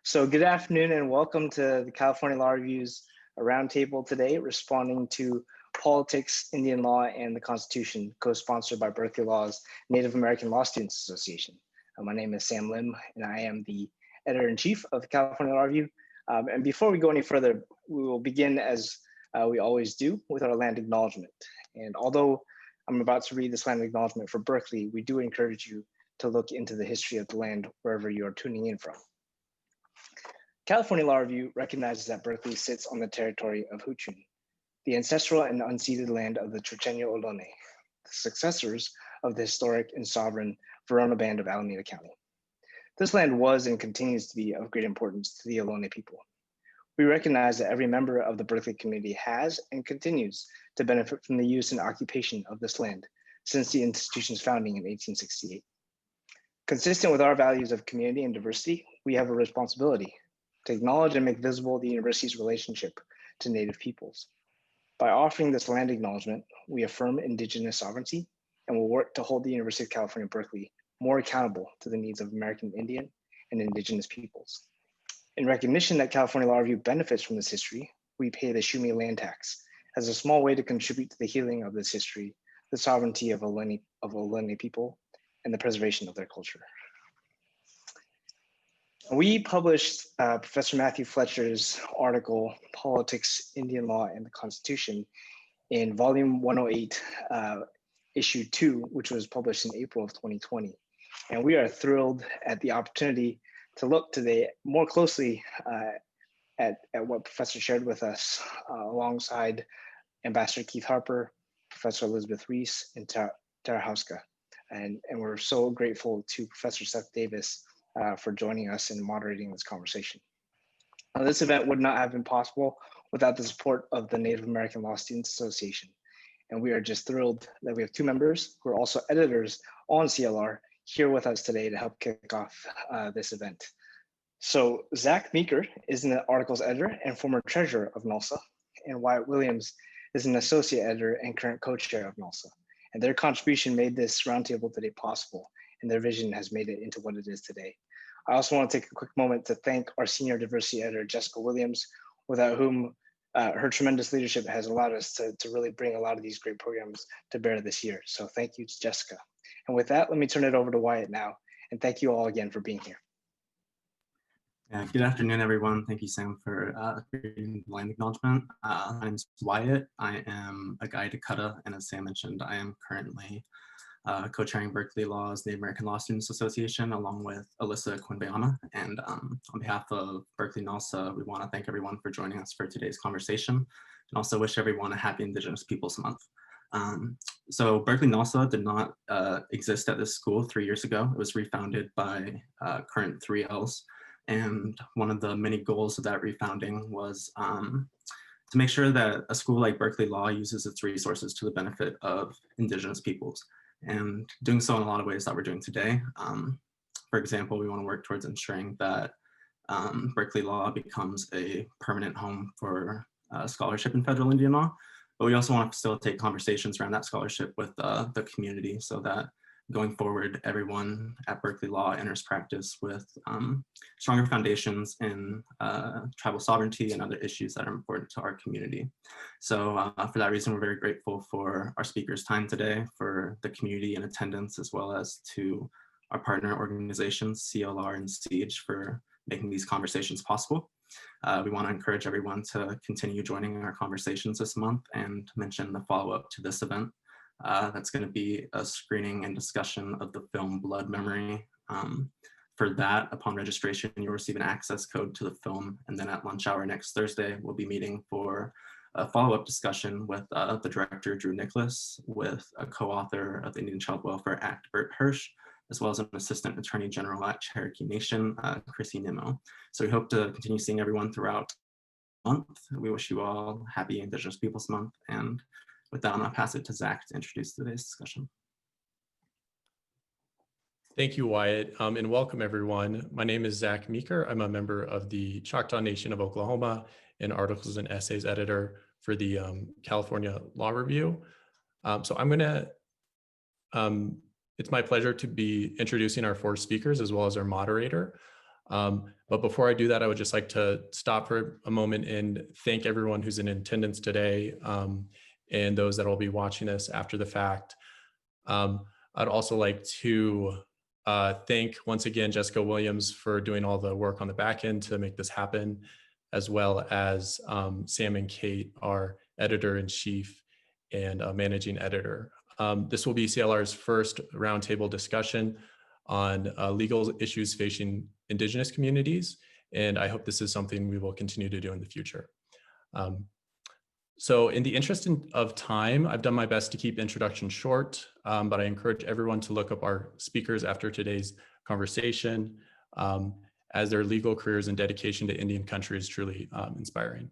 So good afternoon and welcome to the California Law Review's Roundtable today, responding to Politics, Indian Law, and the Constitution, co-sponsored by Berkeley Law's Native American Law Students Association. My name is Sam Lim, and I am the editor-in-chief of the California Law Review. And before we go any further, we will begin as we always do with our land acknowledgement. And although I'm about to read this land acknowledgement for Berkeley, we do encourage you to look into the history of the land wherever you are tuning in from. California Law Review recognizes that Berkeley sits on the territory of Huchun, the ancestral and unceded land of the Chochenyo Ohlone, the successors of the historic and sovereign Verona Band of Alameda County. This land was and continues to be of great importance to the Ohlone people. We recognize that every member of the Berkeley community has and continues to benefit from the use and occupation of this land since the institution's founding in 1868. Consistent with our values of community and diversity, we have a responsibility to acknowledge and make visible the university's relationship to Native peoples. By offering this land acknowledgement, we affirm indigenous sovereignty and will work to hold the University of California, Berkeley more accountable to the needs of American Indian and indigenous peoples. In recognition that California Law Review benefits from this history, we pay the Shumi land tax as a small way to contribute to the healing of this history, the sovereignty of Ohlone people, and the preservation of their culture. We published Professor Matthew Fletcher's article, Politics, Indian Law, and the Constitution in volume 108, issue 2, which was published in April of 2020. And we are thrilled at the opportunity to look today more closely at what Professor shared with us alongside Ambassador Keith Harper, Professor Elizabeth Reese, and Tara Houska. And we're so grateful to Professor Seth Davis for joining us and moderating this conversation. This event would not have been possible without the support of the Native American Law Students Association. And we are just thrilled that we have two members who are also editors on CLR here with us today to help kick off this event. So Zach Meeker is an articles editor and former treasurer of NALSA, and Wyatt Williams is an associate editor and current co-chair of NALSA. And their contribution made this roundtable today possible, and their vision has made it into what it is today. I also want to take a quick moment to thank our senior diversity editor, Jessica Williams, without whom her tremendous leadership has allowed us to really bring a lot of these great programs to bear this year. So thank you to Jessica. And with that, let me turn it over to Wyatt now. And thank you all again for being here. Yeah, good afternoon, everyone. Thank you, Sam, for reading the land acknowledgement. My name is Wyatt. I am a guide to Kutta, and as Sam mentioned, I am currently co-chairing Berkeley Law's Native American Law Students Association, along with Alyssa Quinbayama. And on behalf of Berkeley NALSA, we want to thank everyone for joining us for today's conversation, and also wish everyone a happy Indigenous Peoples Month. So Berkeley NALSA did not exist at this school 3 years ago. It was refounded by current 3Ls. And one of the many goals of that refounding was to make sure that a school like Berkeley Law uses its resources to the benefit of Indigenous peoples, and doing so in a lot of ways that we're doing today. For example, we want to work towards ensuring that Berkeley Law becomes a permanent home for scholarship in federal Indian law, but we also want to facilitate conversations around that scholarship with the community so that going forward, everyone at Berkeley Law enters practice with stronger foundations in tribal sovereignty and other issues that are important to our community. So for that reason, we're very grateful for our speakers' time today, for the community in attendance, as well as to our partner organizations, CLR and SIEGE, for making these conversations possible. We want to encourage everyone to continue joining our conversations this month and mention the follow-up to this event. That's going to be a screening and discussion of the film Blood Memory. For that, upon registration, you'll receive an access code to the film, and then at lunch hour next Thursday, we'll be meeting for a follow-up discussion with the director, Drew Nicholas, with a co-author of the Indian Child Welfare Act, Bert Hirsch, as well as an Assistant Attorney General at Cherokee Nation, Chrissy Nimmo. So we hope to continue seeing everyone throughout the month. We wish you all happy Indigenous Peoples Month, and with that, I'm going to pass it to Zach to introduce today's discussion. Thank you, Wyatt, and welcome everyone. My name is Zach Meeker. I'm a member of the Choctaw Nation of Oklahoma and articles and essays editor for the California Law Review. So I'm going to It's my pleasure to be introducing our four speakers as well as our moderator. But before I do that, I would just like to stop for a moment and thank everyone who's in attendance today, and those that will be watching this after the fact. I'd also like to thank once again Jessica Williams for doing all the work on the back end to make this happen, as well as Sam and Kate, our editor-in-chief and managing editor. This will be CLR's first roundtable discussion on legal issues facing indigenous communities, and I hope this is something we will continue to do in the future. So in the interest of time, I've done my best to keep introduction short, but I encourage everyone to look up our speakers after today's conversation, as their legal careers and dedication to Indian country is truly inspiring.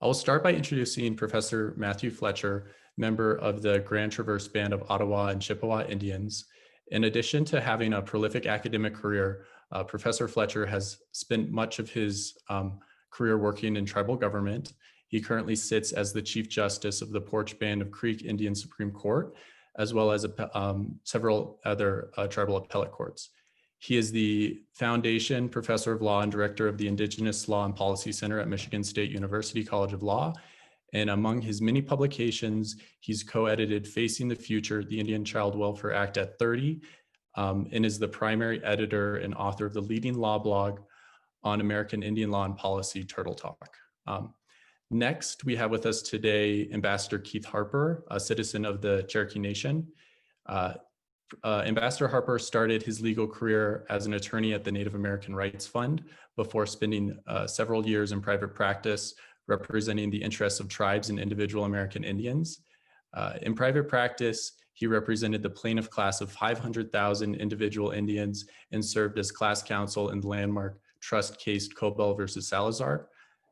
I will start by introducing Professor Matthew Fletcher, member of the Grand Traverse Band of Ottawa and Chippewa Indians. In addition to having a prolific academic career, Professor Fletcher has spent much of his career working in tribal government. He currently sits as the Chief Justice of the Porch Band of Creek Indian Supreme Court, as well as several other tribal appellate courts. He is the Foundation Professor of Law and Director of the Indigenous Law and Policy Center at Michigan State University College of Law. And among his many publications, he's co-edited Facing the Future, the Indian Child Welfare Act at 30, and is the primary editor and author of the leading law blog on American Indian law and policy, Turtle Talk. Next, we have with us today Ambassador Keith Harper, a citizen of the Cherokee Nation. Ambassador Harper started his legal career as an attorney at the Native American Rights Fund before spending several years in private practice representing the interests of tribes and individual American Indians. In private practice, he represented the plaintiff class of 500,000 individual Indians and served as class counsel in the landmark trust case Cobell versus Salazar.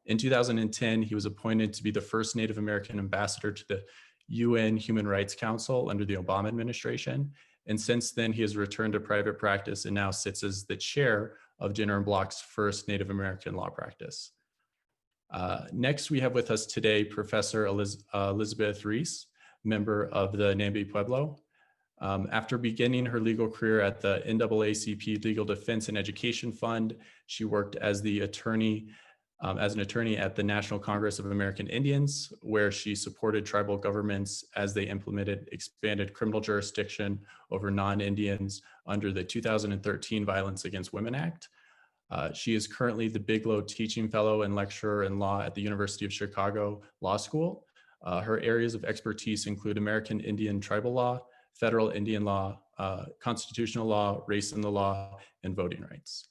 In 2010, he was appointed to be the first Native American ambassador to the UN Human Rights Council under the Obama administration. And since then, he has returned to private practice and now sits as the chair of Jenner & Block's first Native American law practice. Next, we have with us today Professor Elizabeth Reese, member of the Nambi Pueblo. After beginning her legal career at the NAACP Legal Defense and Education Fund, she worked as an attorney at the National Congress of American Indians, where she supported tribal governments as they implemented expanded criminal jurisdiction over non-Indians under the 2013 Violence Against Women Act. She is currently the Bigelow Teaching Fellow and Lecturer in Law at the University of Chicago Law School. Her areas of expertise include American Indian tribal law, federal Indian law, constitutional law, race in the law, and voting rights.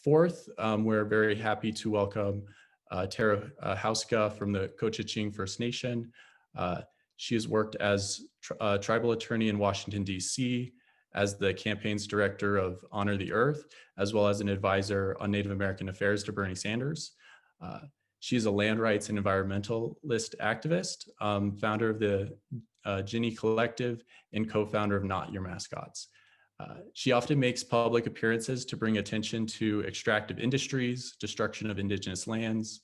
Fourth, we're very happy to welcome Tara Houska from the Cochiching First Nation. She has worked as a tribal attorney in Washington, D.C., as the campaign's director of Honor the Earth, as well as an advisor on Native American affairs to Bernie Sanders. She's a land rights and environmentalist activist, founder of the Ginny Collective, and co-founder of Not Your Mascots. She often makes public appearances to bring attention to extractive industries, destruction of indigenous lands,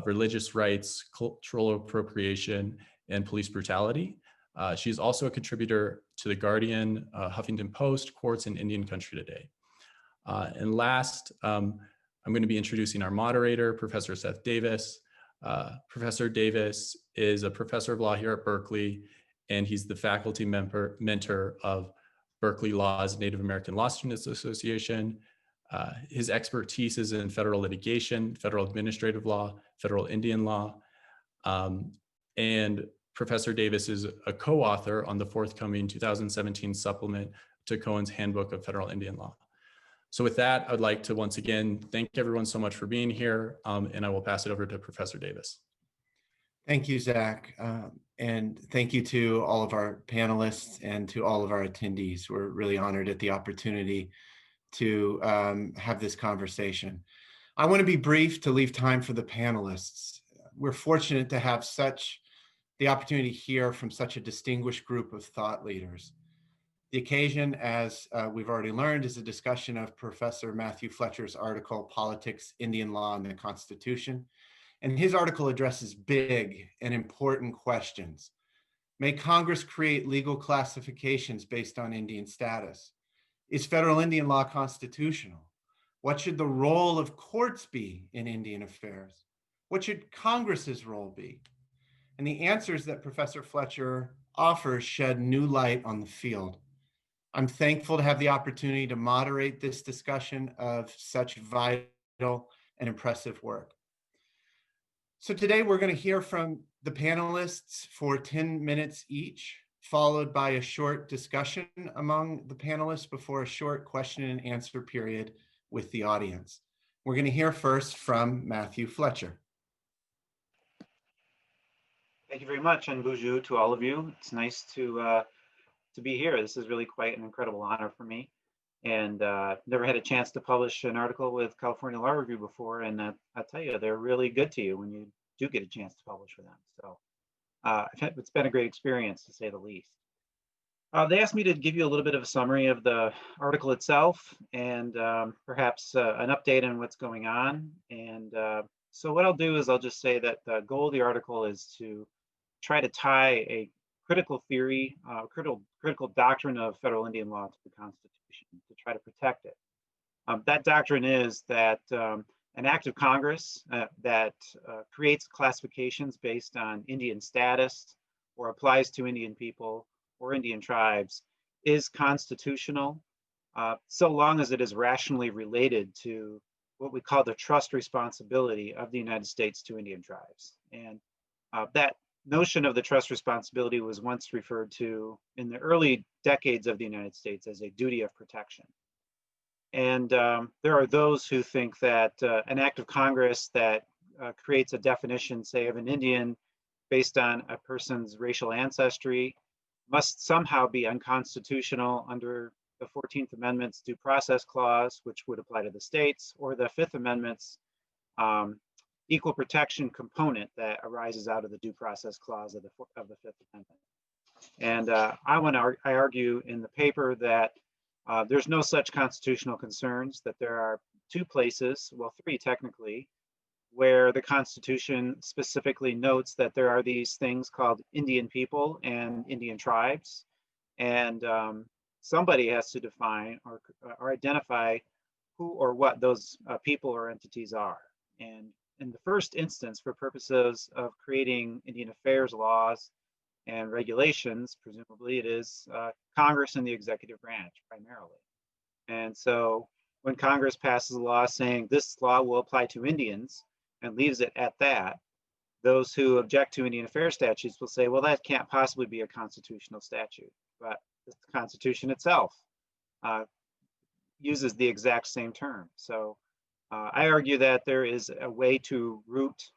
religious rights, cultural appropriation, and police brutality. She is also a contributor to The Guardian, Huffington Post, Quartz, and Indian Country Today. And last, I'm going to be introducing our moderator, Professor Seth Davis. Professor Davis is a professor of law here at Berkeley, and he's the faculty mentor of Berkeley Law's Native American Law Students Association. His expertise is in federal litigation, federal administrative law, federal Indian law, and Professor Davis is a co-author on the forthcoming 2017 supplement to Cohen's Handbook of Federal Indian Law. So with that, I'd like to once again thank everyone so much for being here, and I will pass it over to Professor Davis. Thank you, Zach, and thank you to all of our panelists and to all of our attendees. We're really honored at the opportunity to have this conversation. I want to be brief to leave time for the panelists. We're fortunate to have the opportunity to hear from such a distinguished group of thought leaders. The occasion, as we've already learned, is a discussion of Professor Matthew Fletcher's article, Politics, Indian Law, and the Constitution. And his article addresses big and important questions. May Congress create legal classifications based on Indian status? Is federal Indian law constitutional? What should the role of courts be in Indian affairs? What should Congress's role be? And the answers that Professor Fletcher offers shed new light on the field. I'm thankful to have the opportunity to moderate this discussion of such vital and impressive work. So today we're going to hear from the panelists for 10 minutes each, followed by a short discussion among the panelists before a short question and answer period with the audience. We're going to hear first from Matthew Fletcher. Thank you very much, and bonjour to all of you. It's nice to be here. This is really quite an incredible honor for me, and never had a chance to publish an article with California Law Review before, and I tell you, they're really good to you when you do get a chance to publish with them. So it's been a great experience, to say the least. They asked me to give you a little bit of a summary of the article itself and perhaps an update on what's going on. And so what I'll do is I'll just say that the goal of the article is to try to tie a critical theory, critical doctrine of federal Indian law to the Constitution to try to protect it. That doctrine is that an act of Congress that creates classifications based on Indian status or applies to Indian people or Indian tribes is constitutional, so long as it is rationally related to what we call the trust responsibility of the United States to Indian tribes. And that notion of the trust responsibility was once referred to in the early decades of the United States as a duty of protection. And there are those who think that an act of Congress that creates a definition, say, of an Indian based on a person's racial ancestry must somehow be unconstitutional under the 14th Amendment's due process clause, which would apply to the states, or the 5th Amendment's equal protection component that arises out of the due process clause of the 5th Amendment. And I argue in the paper that there's no such constitutional concerns, that there are two places, well, three technically, where the Constitution specifically notes that there are these things called Indian people and Indian tribes. And somebody has to define or identify who or what those people or entities are. And in the first instance, for purposes of creating Indian affairs laws and regulations, presumably it is Congress and the executive branch primarily. And so when Congress passes a law saying this law will apply to Indians and leaves it at that, those who object to Indian affairs statutes will say, well, that can't possibly be a constitutional statute. But the Constitution itself uses the exact same term. So I argue that there is a way to root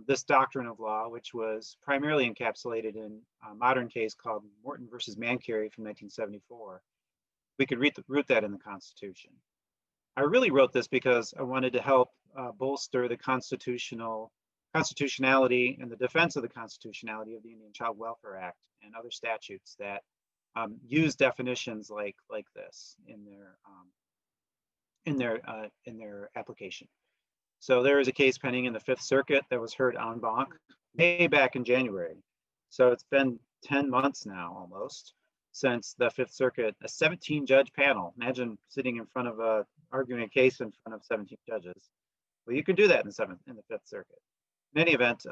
this doctrine of law, which was primarily encapsulated in a modern case called Morton versus Mancari from 1974. We could root that in the Constitution. I really wrote this because I wanted to help bolster the constitutionality and the defense of the constitutionality of the Indian Child Welfare Act and other statutes that use definitions like this in their application. So there is a case pending in the Fifth Circuit that was heard en banc way back in January. So it's been 10 months now almost since the Fifth Circuit, a 17-judge panel. Imagine sitting in front of arguing a case in front of 17 judges. Well, you can do that in the Fifth Circuit. In any event,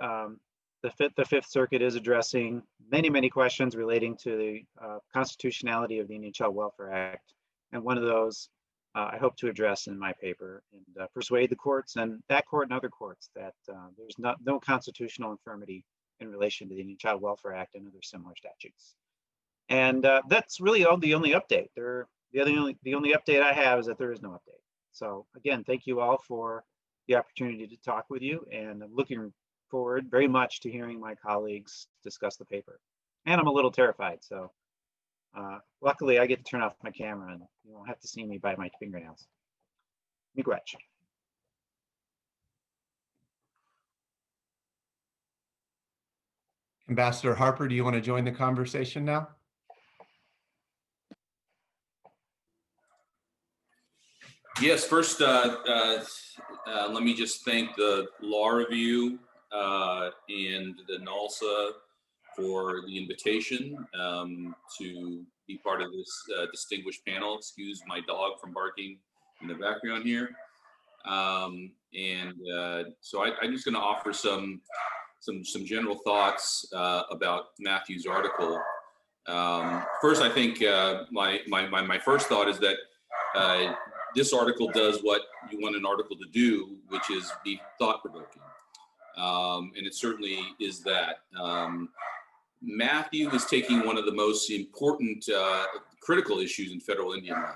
the Fifth Circuit is addressing many questions relating to the constitutionality of the Indian Child Welfare Act, and one of those I hope to address in my paper and persuade the courts and that court and other courts that there's no constitutional infirmity in relation to the Indian Child Welfare Act and other similar statutes. And that's really the only update. The only update I have is that there is no update. So again, thank you all for the opportunity to talk with you, and I'm looking forward very much to hearing my colleagues discuss the paper. And I'm a little terrified, so luckily I get to turn off my camera and you won't have to see me bite my fingernails. Miigwech. Ambassador Harper, do you want to join the conversation now? Yes, first, let me just thank the Law Review and the NALSA for the invitation to be part of this distinguished panel. Excuse my dog from barking in the background here. So I'm just going to offer some general thoughts about Matthew's article. First, I think my first thought is that this article does what you want an article to do, which is be thought-provoking. And it certainly is that. Matthew is taking one of the most important critical issues in federal Indian law.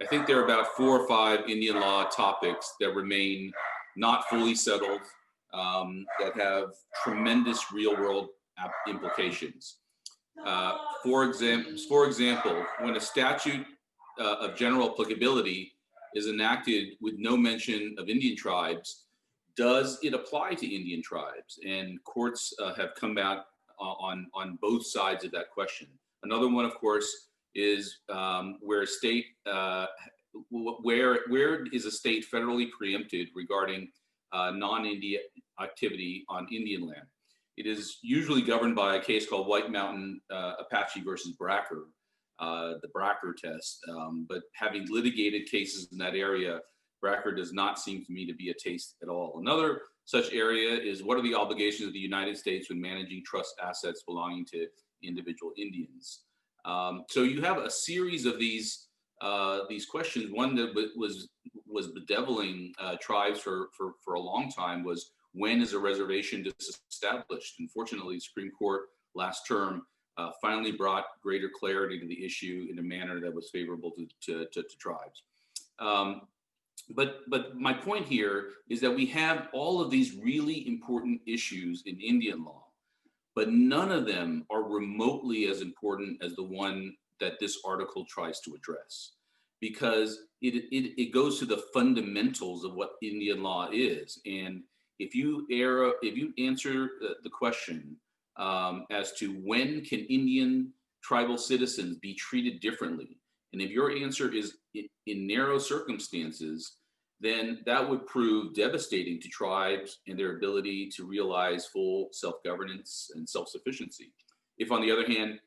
I think there are about 4 or 5 Indian law topics that remain not fully settled, that have tremendous real-world implications. For example, when a statute of general applicability is enacted with no mention of Indian tribes, does it apply to Indian tribes? And courts have come out on both sides of that question. Another one, of course, is where a state, where is a state federally preempted regarding non-Indian activity on Indian land? It is usually governed by a case called White Mountain Apache versus Bracker, the Bracker test. But having litigated cases in that area, Bracker does not seem to me to be a taste at all. Another such area is, what are the obligations of the United States when managing trust assets belonging to individual Indians? So you have a series of these questions. One that was bedeviling tribes for a long time was, when is a reservation disestablished? And fortunately, the Supreme Court last term finally brought greater clarity to the issue in a manner that was favorable to tribes. But my point here is that we have all of these really important issues in Indian law, but none of them are remotely as important as the one that this article tries to address, because it goes to the fundamentals of what Indian law is. And if you answer the question as to when can Indian tribal citizens be treated differently, and if your answer is in narrow circumstances, then that would prove devastating to tribes and their ability to realize full self-governance and self-sufficiency. If, on the other hand,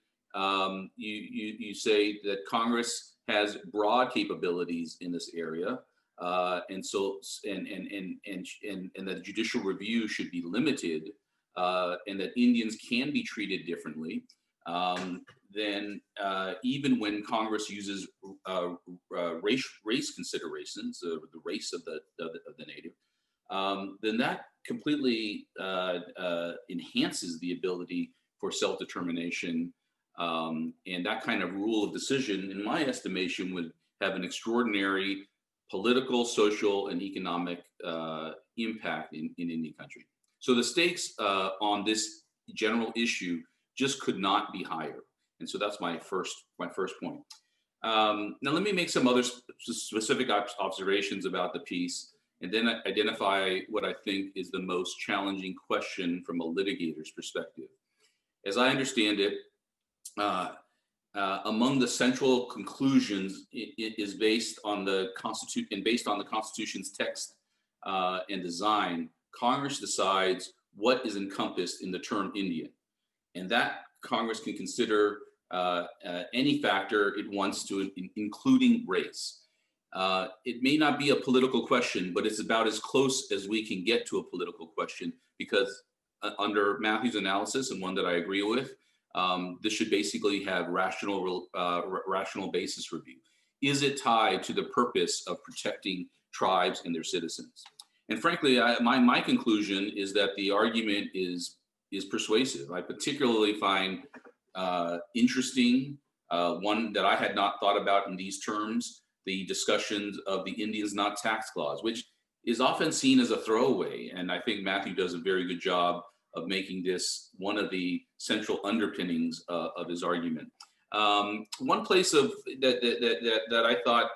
you say that Congress has broad capabilities in this area, and that judicial review should be limited, and that Indians can be treated differently, then even when Congress uses race considerations, the race of the native, then that completely enhances the ability for self-determination, and that kind of rule of decision, in my estimation, would have an extraordinary political, social, and economic impact in Indian country. So the stakes on this general issue just could not be higher. And so that's my first point. Now let me make some other specific observations about the piece, and then identify what I think is the most challenging question from a litigator's perspective. As I understand it, among the central conclusions, it is based on the Constitution's text and design. Congress decides what is encompassed in the term Indian, and that Congress can consider any factor it wants to, including race. It may not be a political question, but it's about as close as we can get to a political question, because under Matthew's analysis, and one that I agree with, this should basically have rational basis review. Is it tied to the purpose of protecting tribes and their citizens? And frankly, my conclusion is that the argument is persuasive. I particularly find interesting, one that I had not thought about in these terms, the discussions of the Indians Not Taxed Clause, which is often seen as a throwaway. And I think Matthew does a very good job of making this one of the central underpinnings of his argument. One place that I thought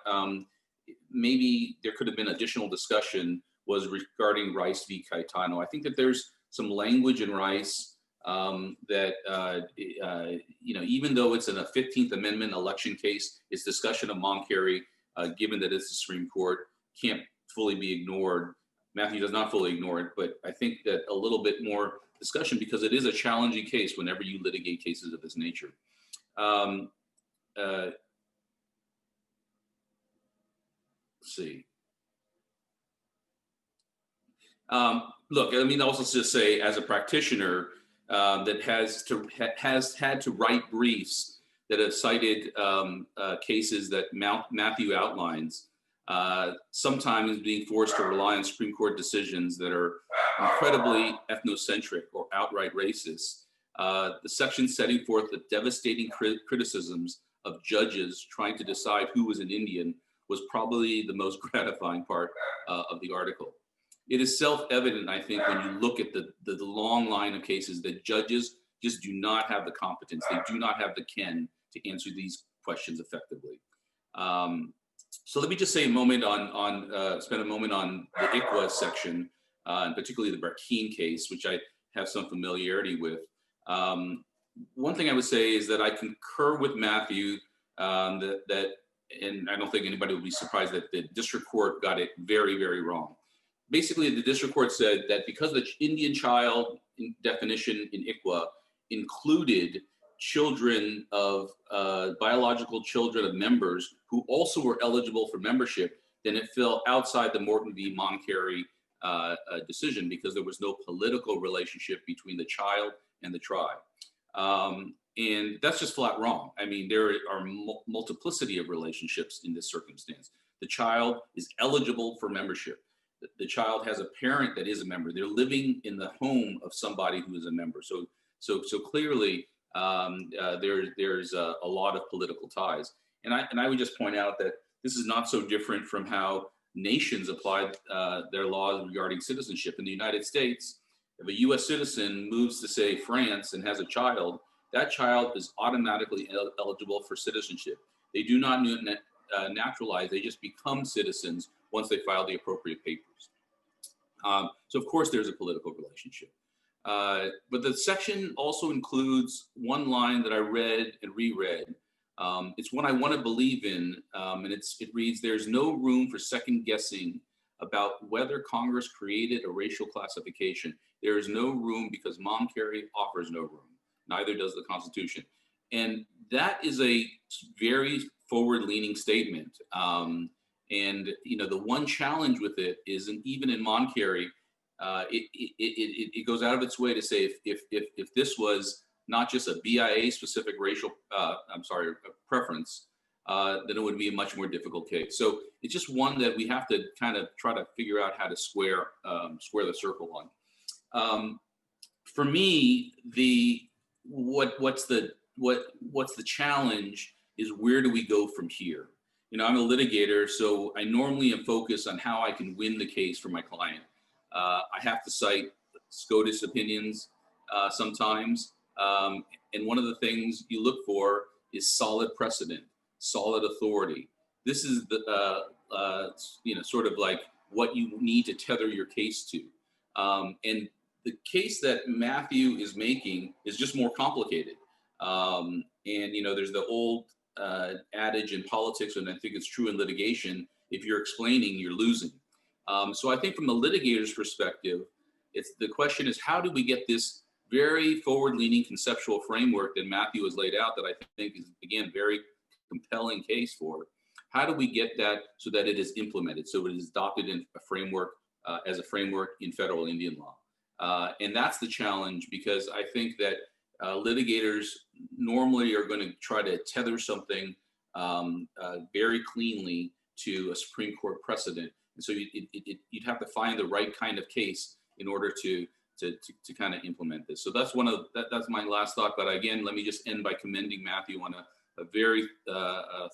maybe there could have been additional discussion was regarding Rice v. Caetano. I think that there's some language in Rice that, even though it's in a 15th Amendment election case, its discussion of Moncarey, given that it's the Supreme Court, can't fully be ignored. Matthew does not fully ignore it, but I think that a little bit more discussion, because it is a challenging case whenever you litigate cases of this nature. Let's see. Look, I mean, also just say, as a practitioner that has had to write briefs that have cited cases that Matthew outlines, sometimes being forced to rely on Supreme Court decisions that are incredibly ethnocentric or outright racist. The section setting forth the devastating criticisms of judges trying to decide who was an Indian was probably the most gratifying part of the article. It is self-evident, I think, when you look at the long line of cases, that judges just do not have the competence. They do not have the ken to answer these questions effectively. So let me just say a moment spend a moment on the ICWA section, and particularly the Berkeley case, which I have some familiarity with. One thing I would say is that I concur with Matthew that, and I don't think anybody would be surprised that the district court got it very, very wrong. Basically, the district court said that because the Indian child definition in ICWA included children of biological children of members who also were eligible for membership, then it fell outside the Morton v. Moncarey decision, because there was no political relationship between the child and the tribe. And that's just flat wrong. I mean, there are multiplicity of relationships in this circumstance. The child is eligible for membership. The child has a parent that is a member. They're living in the home of somebody who is a member. So clearly, there's a lot of political ties. And I would just point out that this is not so different from how nations applied their laws regarding citizenship. In the United States, if a US citizen moves to, say, France and has a child, that child is automatically eligible for citizenship. They do not naturalize, they just become citizens once they file the appropriate papers. So of course there's a political relationship. But the section also includes one line that I read and reread. It's one I want to believe in, and it reads, "There's no room for second guessing about whether Congress created a racial classification. There is no room because Moncarey offers no room. Neither does the Constitution." And that is a very forward-leaning statement. And the one challenge with it is, even in Moncarey, it goes out of its way to say if this was not just a BIA-specific racial, preference, then it would be a much more difficult case. So it's just one that we have to kind of try to figure out how to square the circle on. For me, what's the challenge is, where do we go from here? I'm a litigator, so I normally am focused on how I can win the case for my client. I have to cite SCOTUS opinions sometimes, and one of the things you look for is solid precedent, solid authority. This is the sort of like what you need to tether your case to. And the case that Matthew is making is just more complicated. And there's the old adage in politics, and I think it's true in litigation: if you're explaining, you're losing. So I think from the litigator's perspective, the question is, how do we get this very forward-leaning conceptual framework that Matthew has laid out, that I think is, again, very compelling case for? How do we get that so that it is implemented, so it is adopted in a framework, as a framework in federal Indian law? And that's the challenge, because I think that litigators normally are going to try to tether something very cleanly to a Supreme Court precedent. And so you'd have to find the right kind of case in order to kind of implement this. So that's that's my last thought. But again, let me just end by commending Matthew on a very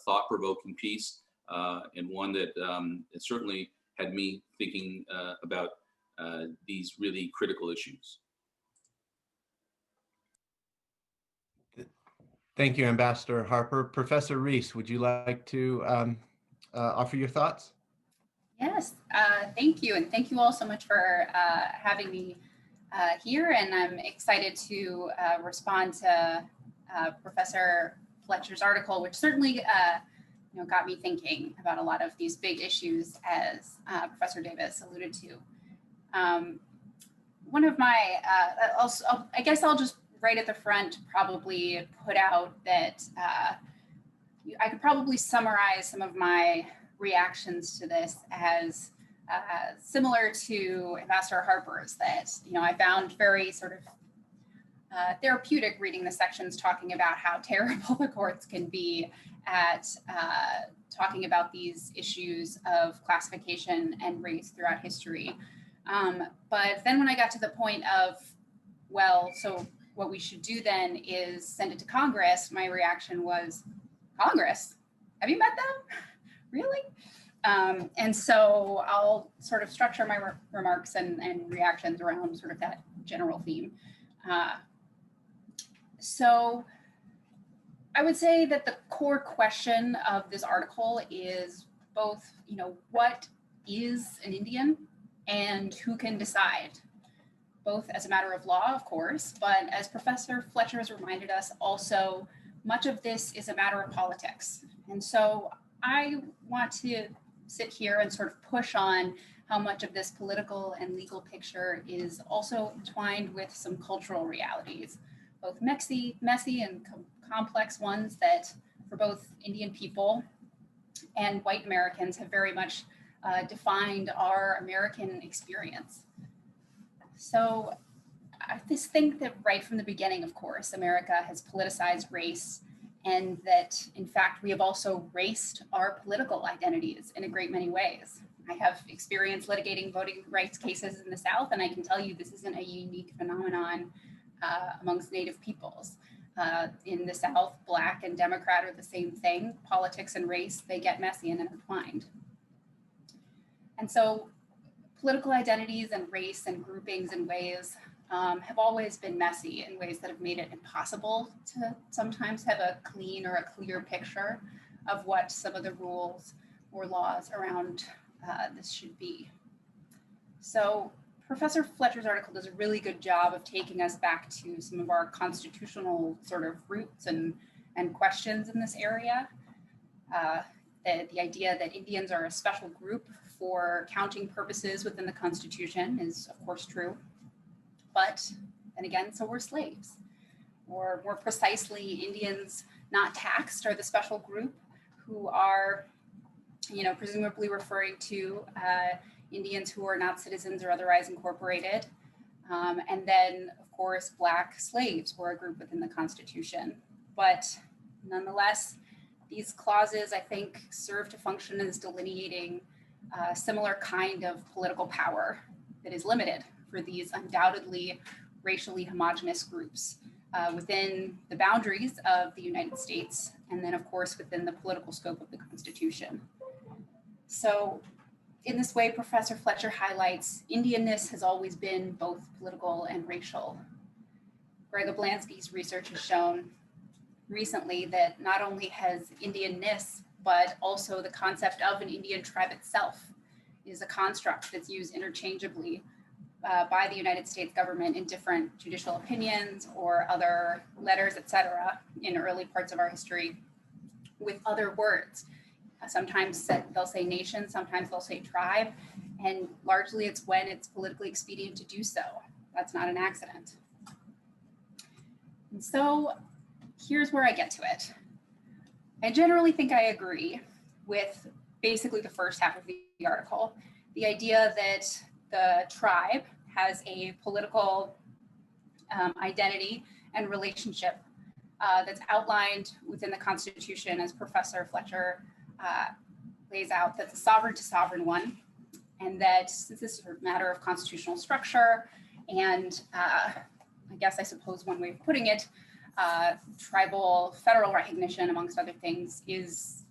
thought-provoking piece, and one that certainly had me thinking about these really critical issues. Thank you, Ambassador Harper. Professor Reese, would you like to offer your thoughts? Yes, thank you. And thank you all so much for having me here. And I'm excited to respond to Professor Fletcher's article, which certainly got me thinking about a lot of these big issues, as Professor Davis alluded to. One of my, I guess I'll just right at the front probably put out that I could probably summarize some of my reactions to this as similar to Ambassador Harper's, that, I found very sort of therapeutic reading the sections talking about how terrible the courts can be at talking about these issues of classification and race throughout history. But then when I got to the point of, well, so what we should do then is send it to Congress, my reaction was, Congress? Have you met them? Really? And so I'll sort of structure my remarks and reactions around sort of that general theme. So I would say that the core question of this article is both, what is an Indian and who can decide, both as a matter of law, of course, but as Professor Fletcher has reminded us, also much of this is a matter of politics. And so I want to sit here and sort of push on how much of this political and legal picture is also entwined with some cultural realities, both messy and complex ones that for both Indian people and white Americans have very much defined our American experience. So I just think that right from the beginning, of course, America has politicized race, and that in fact, we have also raced our political identities in a great many ways. I have experience litigating voting rights cases in the South, and I can tell you this isn't a unique phenomenon amongst Native peoples. In the South, Black and Democrat are the same thing. Politics and race, they get messy and intertwined. And so political identities and race and groupings and ways have always been messy in ways that have made it impossible to sometimes have a clean or a clear picture of what some of the rules or laws around this should be. So Professor Fletcher's article does a really good job of taking us back to some of our constitutional sort of roots and questions in this area. The idea that Indians are a special group for counting purposes within the Constitution is of course true, but then again, so were slaves. Or more precisely, Indians not taxed are the special group who are, presumably referring to Indians who are not citizens or otherwise incorporated. And then, of course, Black slaves were a group within the Constitution. But nonetheless, these clauses, I think, serve to function as delineating a similar kind of political power that is limited for these undoubtedly racially homogenous groups within the boundaries of the United States, and then, of course, within the political scope of the Constitution. So in this way, Professor Fletcher highlights Indianness has always been both political and racial. Greg Oblansky's research has shown recently that not only has Indianness, but also the concept of an Indian tribe itself is a construct that's used interchangeably by the United States government in different judicial opinions or other letters, et cetera, in early parts of our history with other words. Sometimes they'll say nation, sometimes they'll say tribe, and largely it's when it's politically expedient to do so. That's not an accident. And so here's where I get to it. I generally think I agree with basically the first half of the article, the idea that the tribe has a political identity and relationship that's outlined within the Constitution, as Professor Fletcher lays out, that's a sovereign to sovereign one, and that since this is a matter of constitutional structure and I suppose one way of putting it, tribal federal recognition, amongst other things, is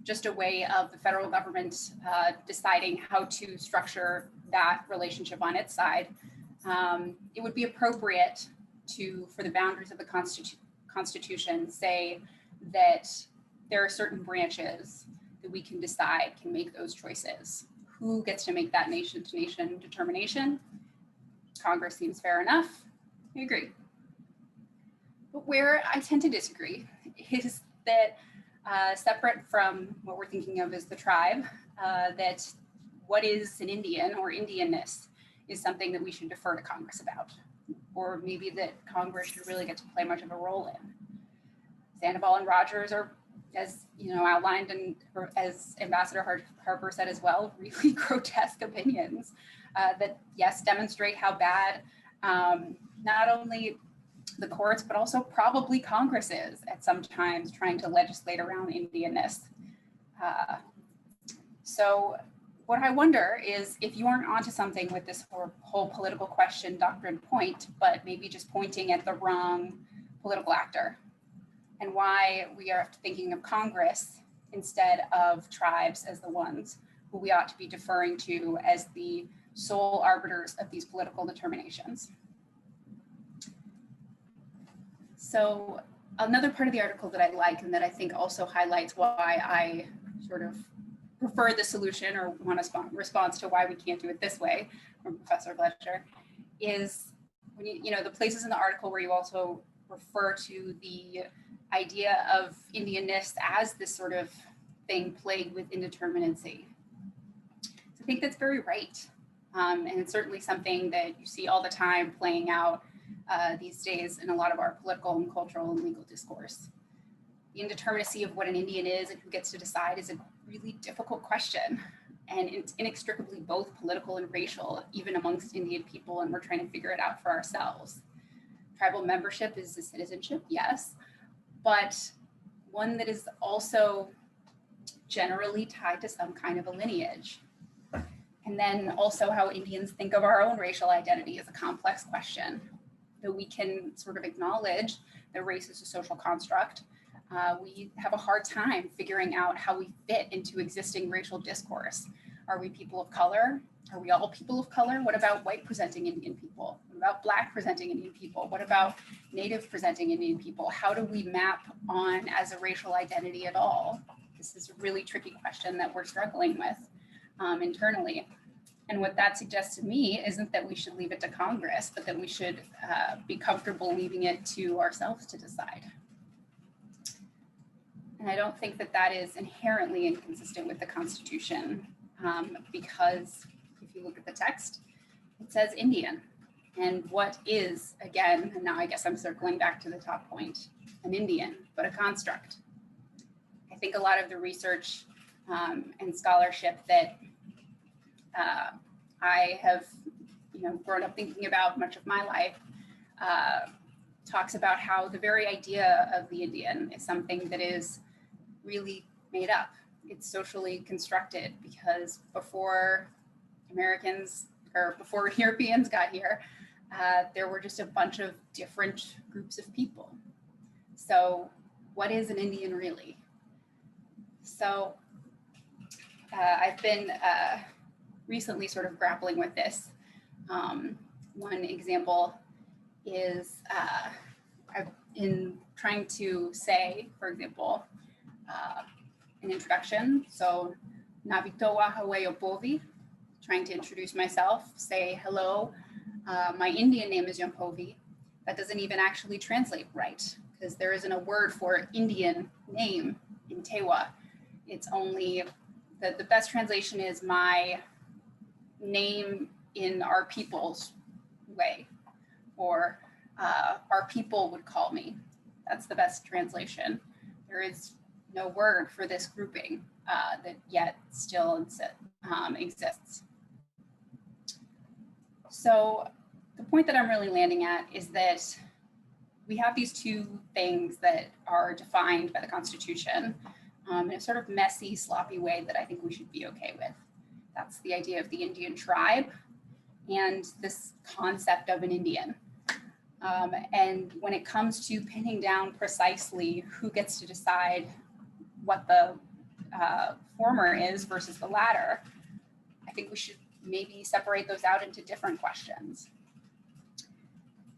just a way of the federal government deciding how to structure that relationship on its side. It would be appropriate to, for the boundaries of the Constitution, say that there are certain branches that we can decide can make those choices. Who gets to make that nation-to-nation determination? Congress seems fair enough. I agree. But where I tend to disagree is that separate from what we're thinking of as the tribe, that what is an Indian or Indianness is something that we should defer to Congress about, or maybe that Congress should really get to play much of a role in. Sandoval and Rogers are, as outlined and as Ambassador Harper said as well, really grotesque opinions that, yes, demonstrate how bad not only the courts, but also probably Congress is at some times trying to legislate around Indianness. So what I wonder is if you aren't onto something with this whole political question doctrine point, but maybe just pointing at the wrong political actor, and why we are thinking of Congress instead of tribes as the ones who we ought to be deferring to as the sole arbiters of these political determinations. So another part of the article that I like and that I think also highlights why I sort of prefer the solution or want a response to why we can't do it this way from Professor Fletcher is when the places in the article where you also refer to the idea of Indianness as this sort of thing plagued with indeterminacy. So I think that's very right. And it's certainly something that you see all the time playing out these days in a lot of our political and cultural and legal discourse. The indeterminacy of what an Indian is and who gets to decide is a really difficult question. And it's inextricably both political and racial, even amongst Indian people, and we're trying to figure it out for ourselves. Tribal membership is a citizenship, yes, but one that is also generally tied to some kind of a lineage. And then also how Indians think of our own racial identity is a complex question, though we can sort of acknowledge that race is a social construct. We have a hard time figuring out how we fit into existing racial discourse. Are we people of color? Are we all people of color? What about white presenting Indian people? What about Black presenting Indian people? What about Native presenting Indian people? How do we map on as a racial identity at all? This is a really tricky question that we're struggling with internally. And what that suggests to me isn't that we should leave it to Congress, but that we should be comfortable leaving it to ourselves to decide. And I don't think that that is inherently inconsistent with the Constitution because if you look at the text, it says Indian. And what is, again, and now I guess I'm circling back to the top point, an Indian, but a construct. I think a lot of the research and scholarship that I have grown up thinking about much of my life talks about how the very idea of the Indian is something that is really made up. It's socially constructed because before Americans or before Europeans got here, there were just a bunch of different groups of people. So what is an Indian really? So I've been recently sort of grappling with this. One example is I've in trying to say, for example, an introduction. So Navitowa Hawaii trying to introduce myself, say hello. My Indian name is Yampovi. That doesn't even actually translate right because there isn't a word for Indian name in Tewa. It's only, the best translation is my name in our people's way, or our people would call me. That's the best translation. There is no word for this grouping that yet still exists. So the point that I'm really landing at is that we have these two things that are defined by the Constitution in a sort of messy, sloppy way that I think we should be okay with. That's the idea of the Indian tribe and this concept of an Indian. And when it comes to pinning down precisely who gets to decide what the former is versus the latter, I think we should maybe separate those out into different questions.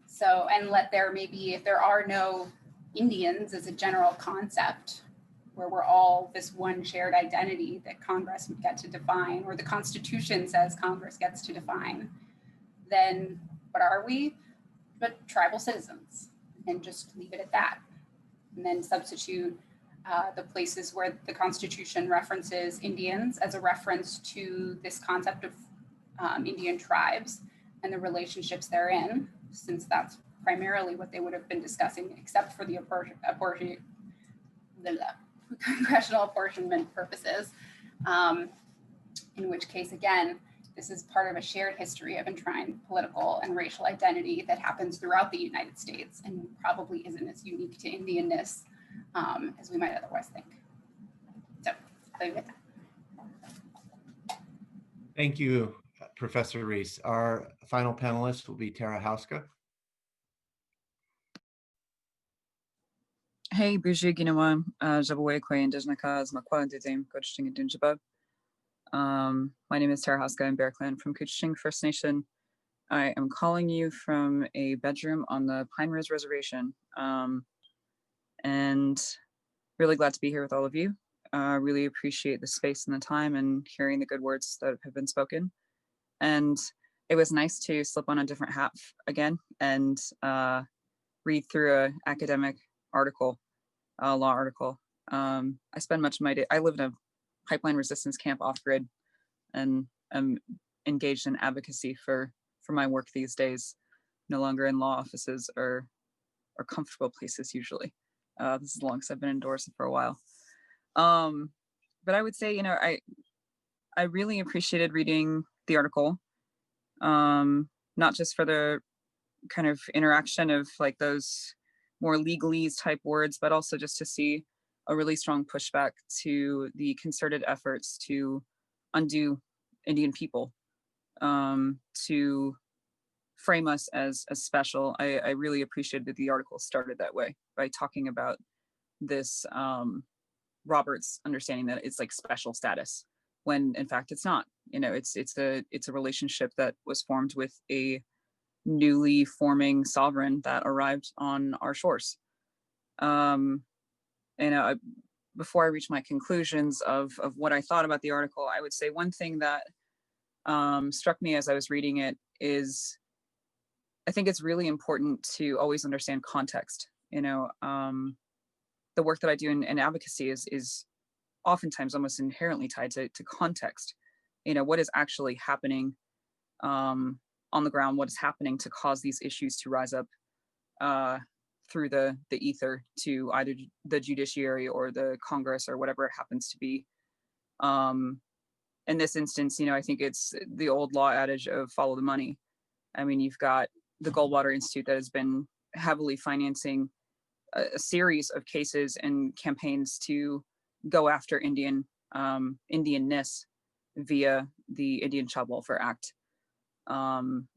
So, and let there maybe, if there are no Indians as a general concept, where we're all this one shared identity that Congress would get to define, or the Constitution says Congress gets to define, then what are we? But tribal citizens, and just leave it at that. And then substitute the places where the Constitution references Indians as a reference to this concept of Indian tribes, and the relationships therein, since that's primarily what they would have been discussing, except for the congressional apportionment purposes, in which case, again, this is part of a shared history of enshrined political and racial identity that happens throughout the United States and probably isn't as unique to Indianness as we might otherwise think. So, I'll leave it at that. Thank you, Professor Reese. Our final panelist will be Tara Houska. Hey, Buju Ginawa, Jabawe Kwe Indigenous Makwa Didem, Kuching Indinjaba. My name is Tara Houska. I'm Berkeley from Kuching First Nation. I am calling you from a bedroom on the Pine Ridge Reservation. And really glad to be here with all of you. Really appreciate the space and the time and hearing the good words that have been spoken. And it was nice to slip on a different hat again and read through an academic article, a law article. I spend much of my day, I live in a pipeline resistance camp off grid and I'm engaged in advocacy for my work these days. No longer in law offices or comfortable places usually. This is long, so I've been indoors for a while. But I would say, you know, I really appreciated reading the article, not just for the kind of interaction of like those more legalese type words, but also just to see a really strong pushback to the concerted efforts to undo Indian people, to frame us as special. I really appreciated that the article started that way by talking about this Robert's understanding that it's like special status, when in fact it's not. You know, it's a relationship that was formed with a newly forming sovereign that arrived on our shores. Before I reach my conclusions of what I thought about the article, I would say one thing that struck me as I was reading it is I think it's really important to always understand context. You know, the work that I do in advocacy is oftentimes almost inherently tied to context. You know, what is actually happening on the ground, what is happening to cause these issues to rise up through the ether to either the judiciary or the Congress or whatever it happens to be. In this instance, you know, I think it's the old law adage of follow the money. I mean, you've got the Goldwater Institute that has been heavily financing a series of cases and campaigns to go after Indianness via the Indian Child Welfare Act. And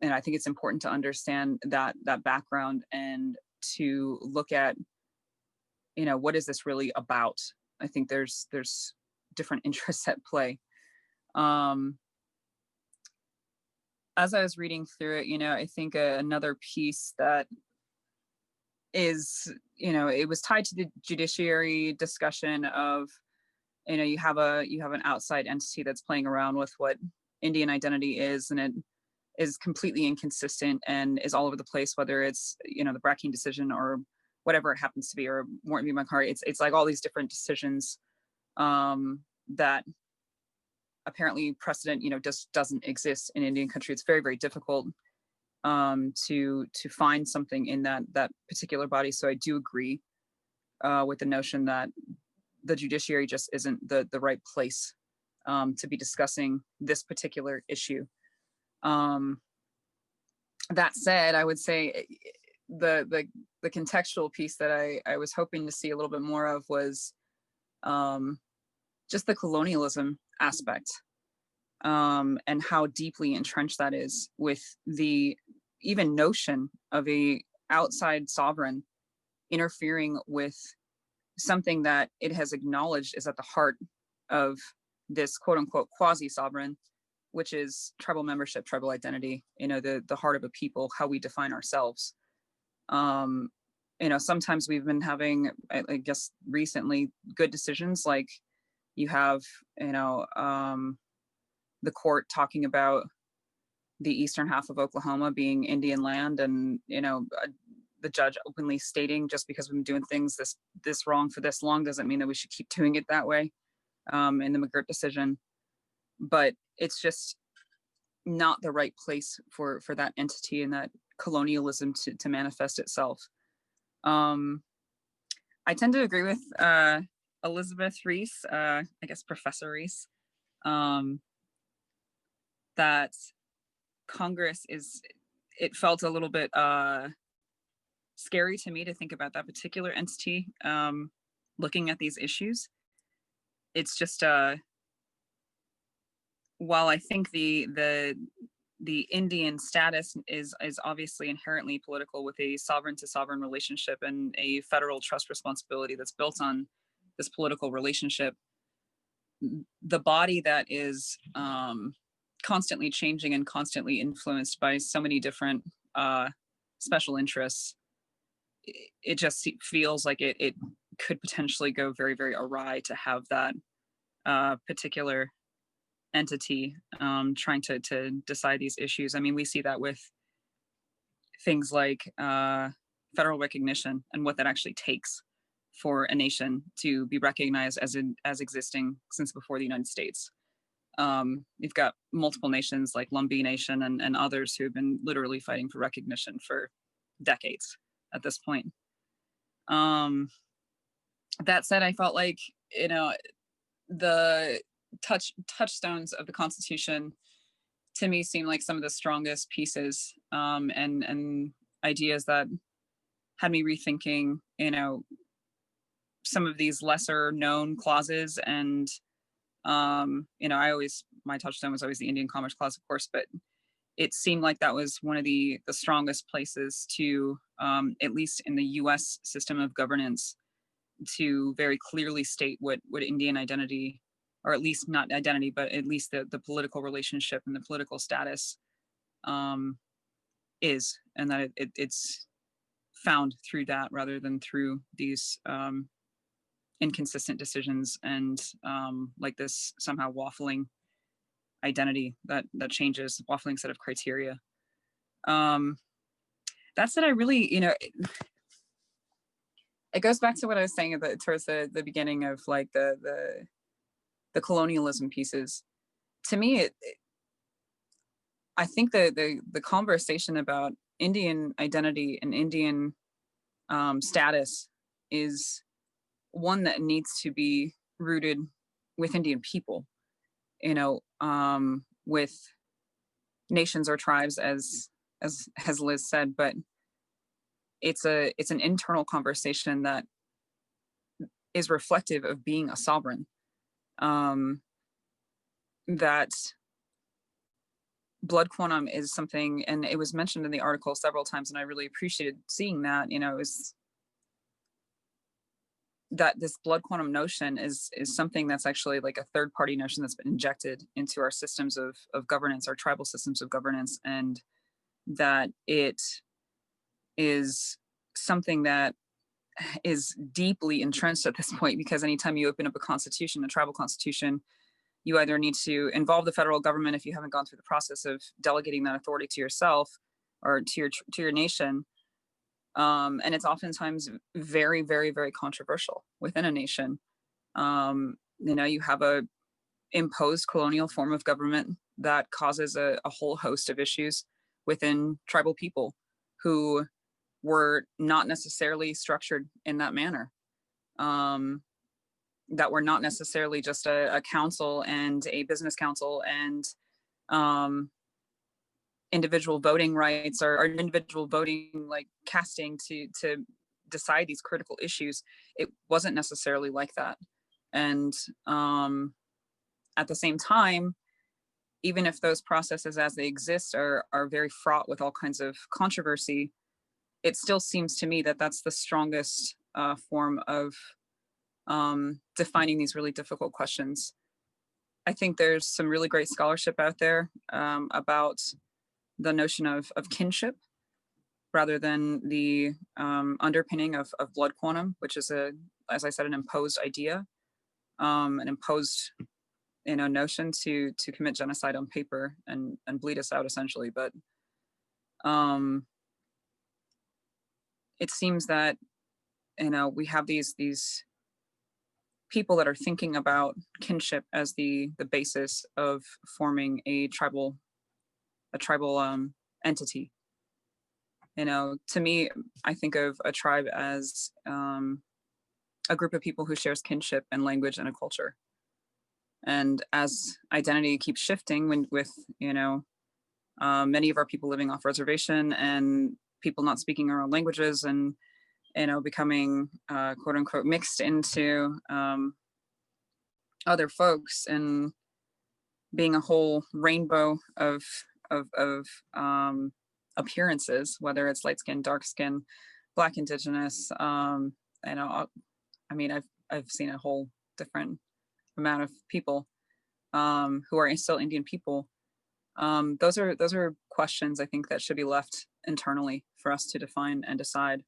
I think it's important to understand that background and to look at, you know, what is this really about? I think there's different interests at play. As I was reading through it, you know, I think another piece that is, you know, it was tied to the judiciary discussion of, you know, you have an outside entity that's playing around with what Indian identity is, and it is completely inconsistent and is all over the place, whether it's, you know, the Brackeen decision or whatever it happens to be, or Morton v. Macari. It's like all these different decisions that apparently precedent, you know, just doesn't exist in Indian country. It's very, very difficult to find something in that particular body. So I do agree with the notion that the judiciary just isn't the right place to be discussing this particular issue. That said, I would say the contextual piece that I was hoping to see a little bit more of was just the colonialism aspect and how deeply entrenched that is with the even notion of a outside sovereign interfering with something that it has acknowledged is at the heart of this quote unquote quasi-sovereign, which is tribal membership, tribal identity, you know, the heart of a people, how we define ourselves. You know, sometimes we've been having, I guess recently, good decisions, like you have, you know, the court talking about the eastern half of Oklahoma being Indian land, and, you know, the judge openly stating just because we've been doing things this wrong for this long doesn't mean that we should keep doing it that way in the McGirt decision. But it's just, not the right place for that entity and that colonialism to manifest itself. I tend to agree with Elizabeth Reese, I guess Professor Reese, that Congress it felt a little bit scary to me to think about that particular entity looking at these issues. It's just, while I think the Indian status is obviously inherently political, with a sovereign to sovereign relationship and a federal trust responsibility that's built on this political relationship, the body that is constantly changing and constantly influenced by so many different special interests, it just feels like it could potentially go very, very awry to have that particular entity trying to decide these issues. I mean, we see that with things like federal recognition and what that actually takes for a nation to be recognized as existing since before the United States. You've got multiple nations like Lumbee Nation and others who have been literally fighting for recognition for decades at this point. That said, I felt like, the touchstones of the Constitution to me seem like some of the strongest pieces and ideas that had me rethinking, some of these lesser known clauses. And my touchstone was always the Indian Commerce Clause, of course, but it seemed like that was one of the strongest places to, at least in the US system of governance, to very clearly state what Indian identity, or at least not identity, but at least the political relationship and the political status is, and that it's found through that rather than through these inconsistent decisions and like this somehow waffling identity that changes, waffling set of criteria. That said, I really, it goes back to what I was saying about towards the beginning of like the colonialism pieces. To me, I think the conversation about Indian identity and Indian status is one that needs to be rooted with Indian people, with nations or tribes, as Liz said, but it's an internal conversation that is reflective of being a sovereign. That blood quantum is something, and it was mentioned in the article several times, and I really appreciated seeing that, is that this blood quantum notion is something that's actually like a third party notion that's been injected into our systems of governance, our tribal systems of governance, and that it is something that is deeply entrenched at this point, because anytime you open up a constitution, a tribal constitution, you either need to involve the federal government if you haven't gone through the process of delegating that authority to yourself or to your nation. And it's oftentimes very, very, very controversial within a nation. You have a imposed colonial form of government that causes a whole host of issues within tribal people who were not necessarily structured in that manner. That were not necessarily just a council and a business council and individual voting rights or individual voting, like casting to decide these critical issues. It wasn't necessarily like that. And at the same time, even if those processes as they exist are very fraught with all kinds of controversy, it still seems to me that that's the strongest form of defining these really difficult questions. I think there's some really great scholarship out there about the notion of kinship rather than the underpinning of blood quantum, which is as I said, an imposed idea, an imposed notion to commit genocide on paper and bleed us out essentially. But it seems that we have these people that are thinking about kinship as the basis of forming a tribal tribal entity. You know, to me, I think of a tribe as a group of people who shares kinship and language and a culture. And as identity keeps shifting with, you know, many of our people living off reservation and people not speaking our own languages and, you know, becoming quote unquote mixed into other folks and being a whole rainbow of appearances, whether it's light skin, dark skin, Black, indigenous. You know, I mean, I've seen a whole different amount of people who are still Indian people. Those are questions I think that should be left internally for us to define and decide.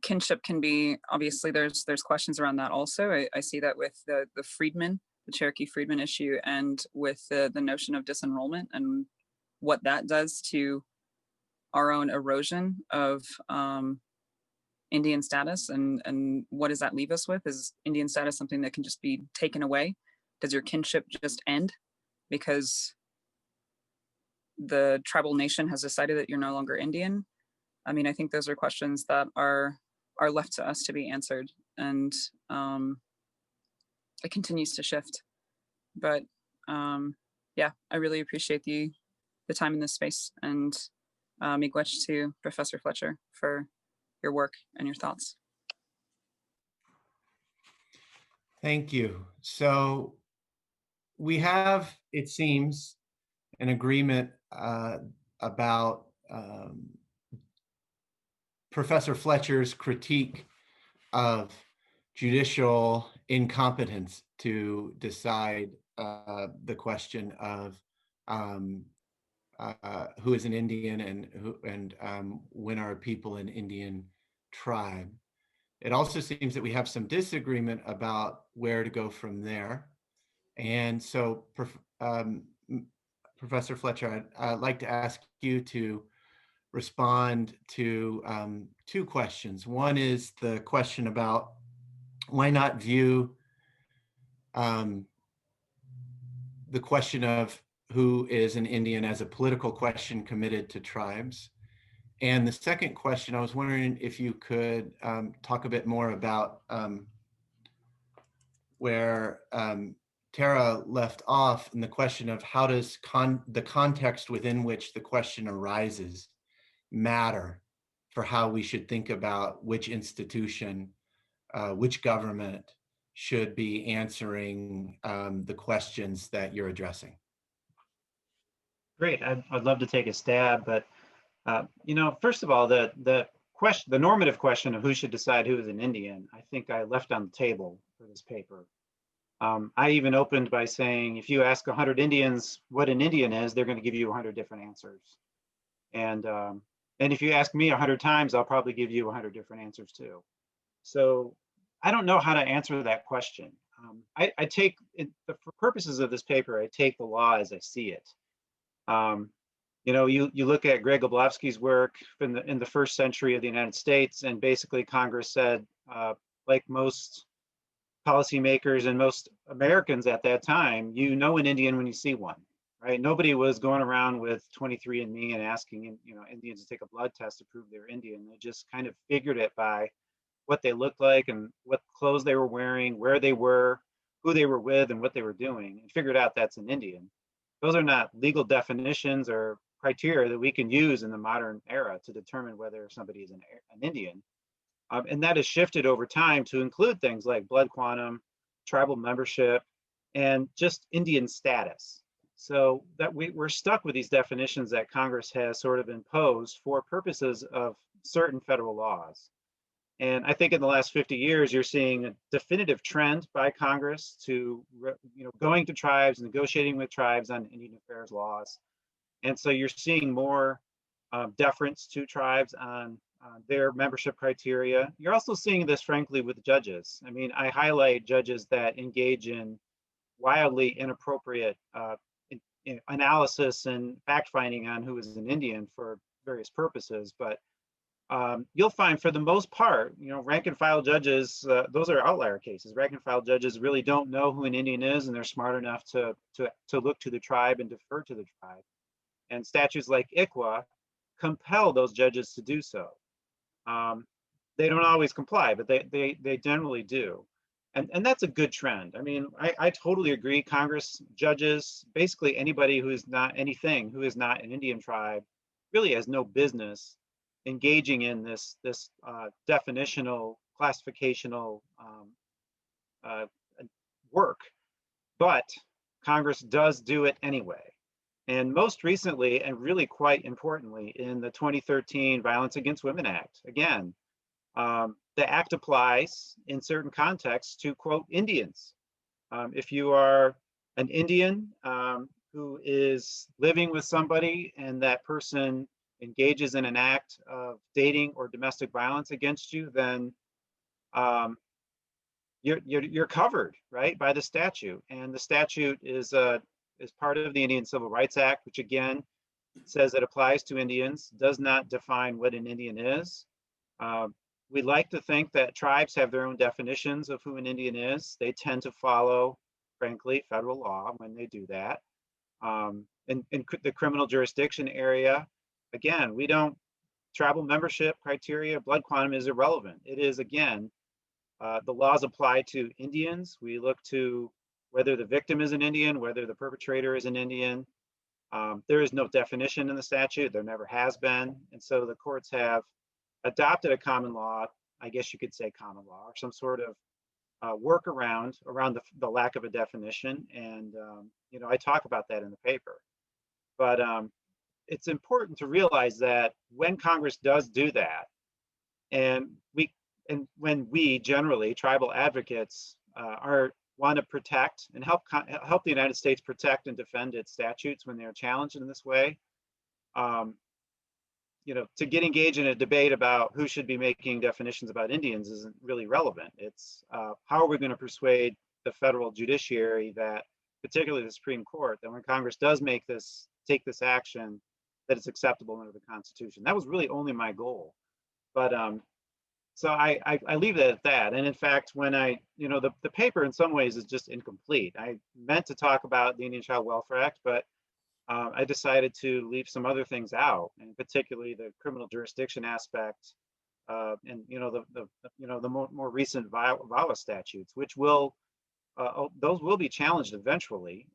Kinship can be, obviously there's questions around that also. I see that with the freedmen, the Cherokee freedmen issue, and with the notion of disenrollment and what that does to our own erosion of Indian status, and what does that leave us with? Is Indian status something that can just be taken away? Does your kinship just end because the tribal nation has decided that you're no longer Indian? I mean, I think those are questions that are left to us to be answered, and it continues to shift. But yeah, I really appreciate the time in this space, and miigwech to Professor Fletcher for your work and your thoughts. Thank you. So we have, it seems, an agreement about Professor Fletcher's critique of judicial incompetence to decide the question of who is an Indian and when are people an Indian tribe. It also seems that we have some disagreement about where to go from there. And so, Professor Fletcher, I'd like to ask you to respond to two questions. One is the question about why not view the question of who is an Indian as a political question committed to tribes. And the second question, I was wondering if you could talk a bit more about where Tara left off in the question of how does the context within which the question arises matter for how we should think about which institution, which government should be answering the questions that you're addressing. Great, I'd love to take a stab, but you know, first of all, the normative question of who should decide who is an Indian, I think I left on the table for this paper. I even opened by saying, if you ask 100 Indians what an Indian is, they're going to give you 100 different answers. And if you ask me 100 times, I'll probably give you 100 different answers too. So I don't know how to answer that question. I take, for purposes of this paper, I take the law as I see it. You know, you look at Greg Oblowski's work in the first century of the United States, and basically Congress said, like most policymakers and most Americans at that time, you know an Indian when you see one, right? Nobody was going around with 23andMe and asking, you know, Indians to take a blood test to prove they're Indian. They just kind of figured it by what they looked like and what clothes they were wearing, where they were, who they were with, and what they were doing, and figured out that's an Indian. Those are not legal definitions or criteria that we can use in the modern era to determine whether somebody is an Indian. And that has shifted over time to include things like blood quantum, tribal membership, and just Indian status. So that we're stuck with these definitions that Congress has sort of imposed for purposes of certain federal laws. And I think in the last 50 years, you're seeing a definitive trend by Congress to, you know, going to tribes, negotiating with tribes on Indian affairs laws. And so you're seeing more deference to tribes on their membership criteria. You're also seeing this, frankly, with judges. I mean, I highlight judges that engage in wildly inappropriate analysis and fact-finding on who is an Indian for various purposes, but you'll find for the most part, rank and file judges, those are outlier cases. Rank and file judges really don't know who an Indian is, and they're smart enough to look to the tribe and defer to the tribe. And statutes like ICWA compel those judges to do so. They don't always comply, but they generally do. And that's a good trend. I mean, I totally agree. Congress, judges, basically anybody who is not who is not an Indian tribe really has no business engaging in this definitional, classificational work. But Congress does do it anyway. And most recently, and really quite importantly, in the 2013 Violence Against Women Act, again, the act applies in certain contexts to, quote, Indians. If you are an Indian who is living with somebody and that person engages in an act of dating or domestic violence against you, then you're covered, right, by the statute. And the statute is part of the Indian Civil Rights Act, which again says it applies to Indians, does not define what an Indian is. We like to think that tribes have their own definitions of who an Indian is. They tend to follow, frankly, federal law when they do that. In the criminal jurisdiction area, again, we don't, tribal membership criteria, blood quantum is irrelevant. It is, again, the laws apply to Indians. We look to whether the victim is an Indian, whether the perpetrator is an Indian. There is no definition in the statute. There never has been. And so the courts have adopted a common law, I guess you could say common law, or some sort of workaround around the lack of a definition. And, I talk about that in the paper. But it's important to realize that when Congress does do that, and when we generally, tribal advocates, want to protect and help the United States protect and defend its statutes when they're challenged in this way, to get engaged in a debate about who should be making definitions about Indians isn't really relevant. It's how are we going to persuade the federal judiciary, that particularly the Supreme Court, that when Congress does take this action, that it's acceptable under the Constitution. That was really only my goal. But so I leave it at that. And in fact, when the paper in some ways is just incomplete. I meant to talk about the Indian Child Welfare Act, but I decided to leave some other things out, and particularly the criminal jurisdiction aspect, and the more recent VAWA statutes, which those will be challenged eventually,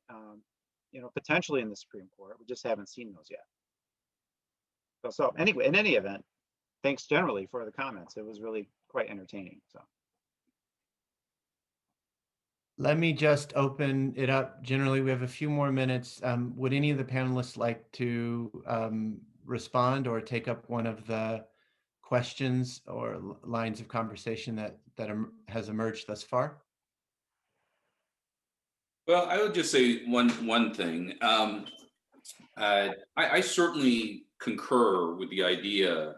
potentially in the Supreme Court. We just haven't seen those yet. So anyway, in any event, thanks generally for the comments. It was really quite entertaining. So. Let me just open it up. Generally, we have a few more minutes. Would any of the panelists like to respond or take up one of the questions or lines of conversation that has emerged thus far? Well, I would just say one thing. I certainly concur with the idea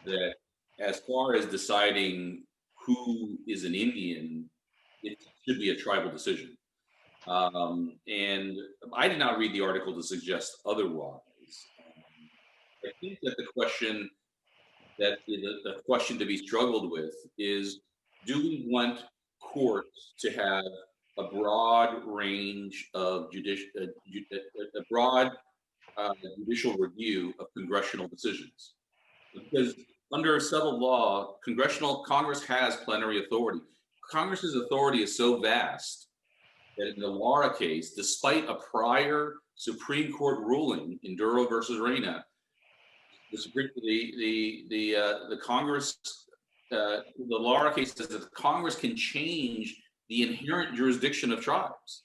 that as far as deciding who is an Indian, it should be a tribal decision. And I did not read the article to suggest otherwise. I think that the question to be struggled with is, do we want courts to have a broad range of judicial review of congressional decisions? Because under settled law, Congress has plenary authority. Congress's authority is so vast that in the Lara case, despite a prior Supreme Court ruling in Duro versus Reyna, the Congress, the Lara case says that Congress can change the inherent jurisdiction of tribes.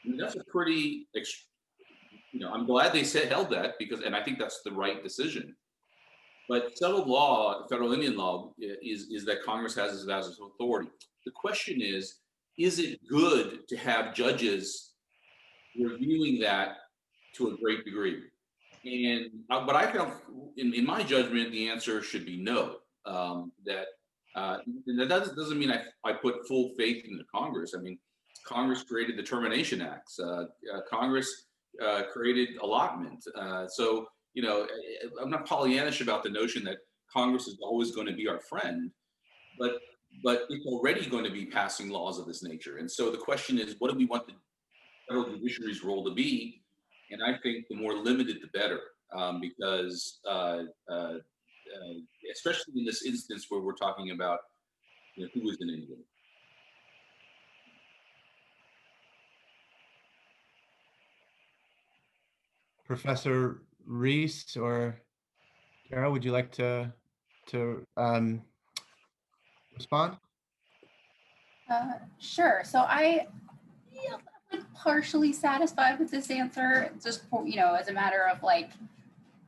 I mean, that's a pretty, I'm glad they held that, and I think that's the right decision. But settled law, federal Indian law, is that Congress has this vast authority. The question is it good to have judges reviewing that to a great degree? But I feel, in my judgment, the answer should be no. That doesn't mean I put full faith in the Congress. I mean, Congress created the Termination Acts. Congress created allotment. So I'm not Pollyannish about the notion that Congress is always going to be our friend, but it's already going to be passing laws of this nature. And so the question is, what do we want the federal judiciary's role to be? And I think the more limited, the better, because especially in this instance where we're talking about who is an Indian. Professor Reese or Carol, would you like to respond? Sure. So I'm like partially satisfied with this answer, just as a matter of like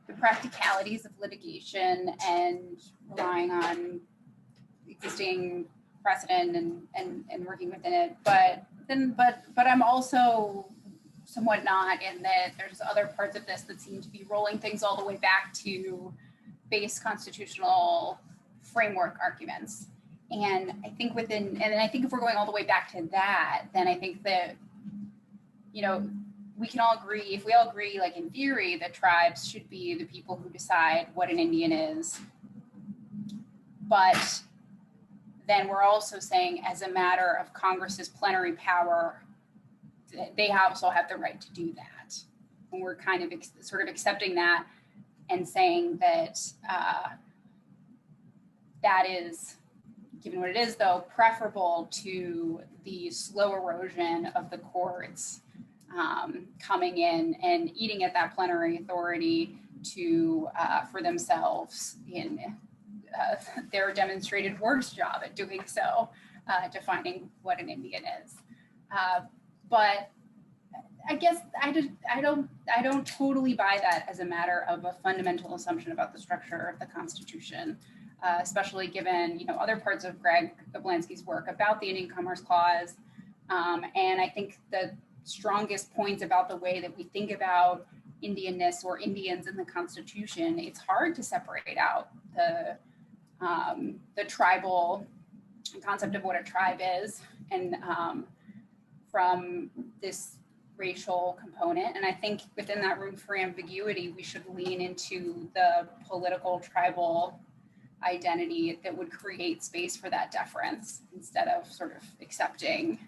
the practicalities of litigation and relying on existing precedent and working within it. But I'm also somewhat not, in that there's other parts of this that seem to be rolling things all the way back to base constitutional framework arguments. And I think if we're going all the way back to that, then I think that, we can all agree, if we all agree, like in theory, that tribes should be the people who decide what an Indian is. But then we're also saying, as a matter of Congress's plenary power, they also have the right to do that. And we're kind of sort of accepting that and saying that that is, given what it is, though, preferable to the slow erosion of the courts coming in and eating at that plenary authority to for themselves in their demonstrated worst job at doing so, defining what an Indian is. But I guess I don't totally buy that as a matter of a fundamental assumption about the structure of the Constitution, especially given other parts of Greg Oblansky's work about the Indian Commerce Clause, and I think the strongest points about the way that we think about Indianness or Indians in the Constitution. It's hard to separate out the tribal concept of what a tribe is and from this racial component. And I think within that room for ambiguity, we should lean into the political tribal identity that would create space for that deference instead of sort of accepting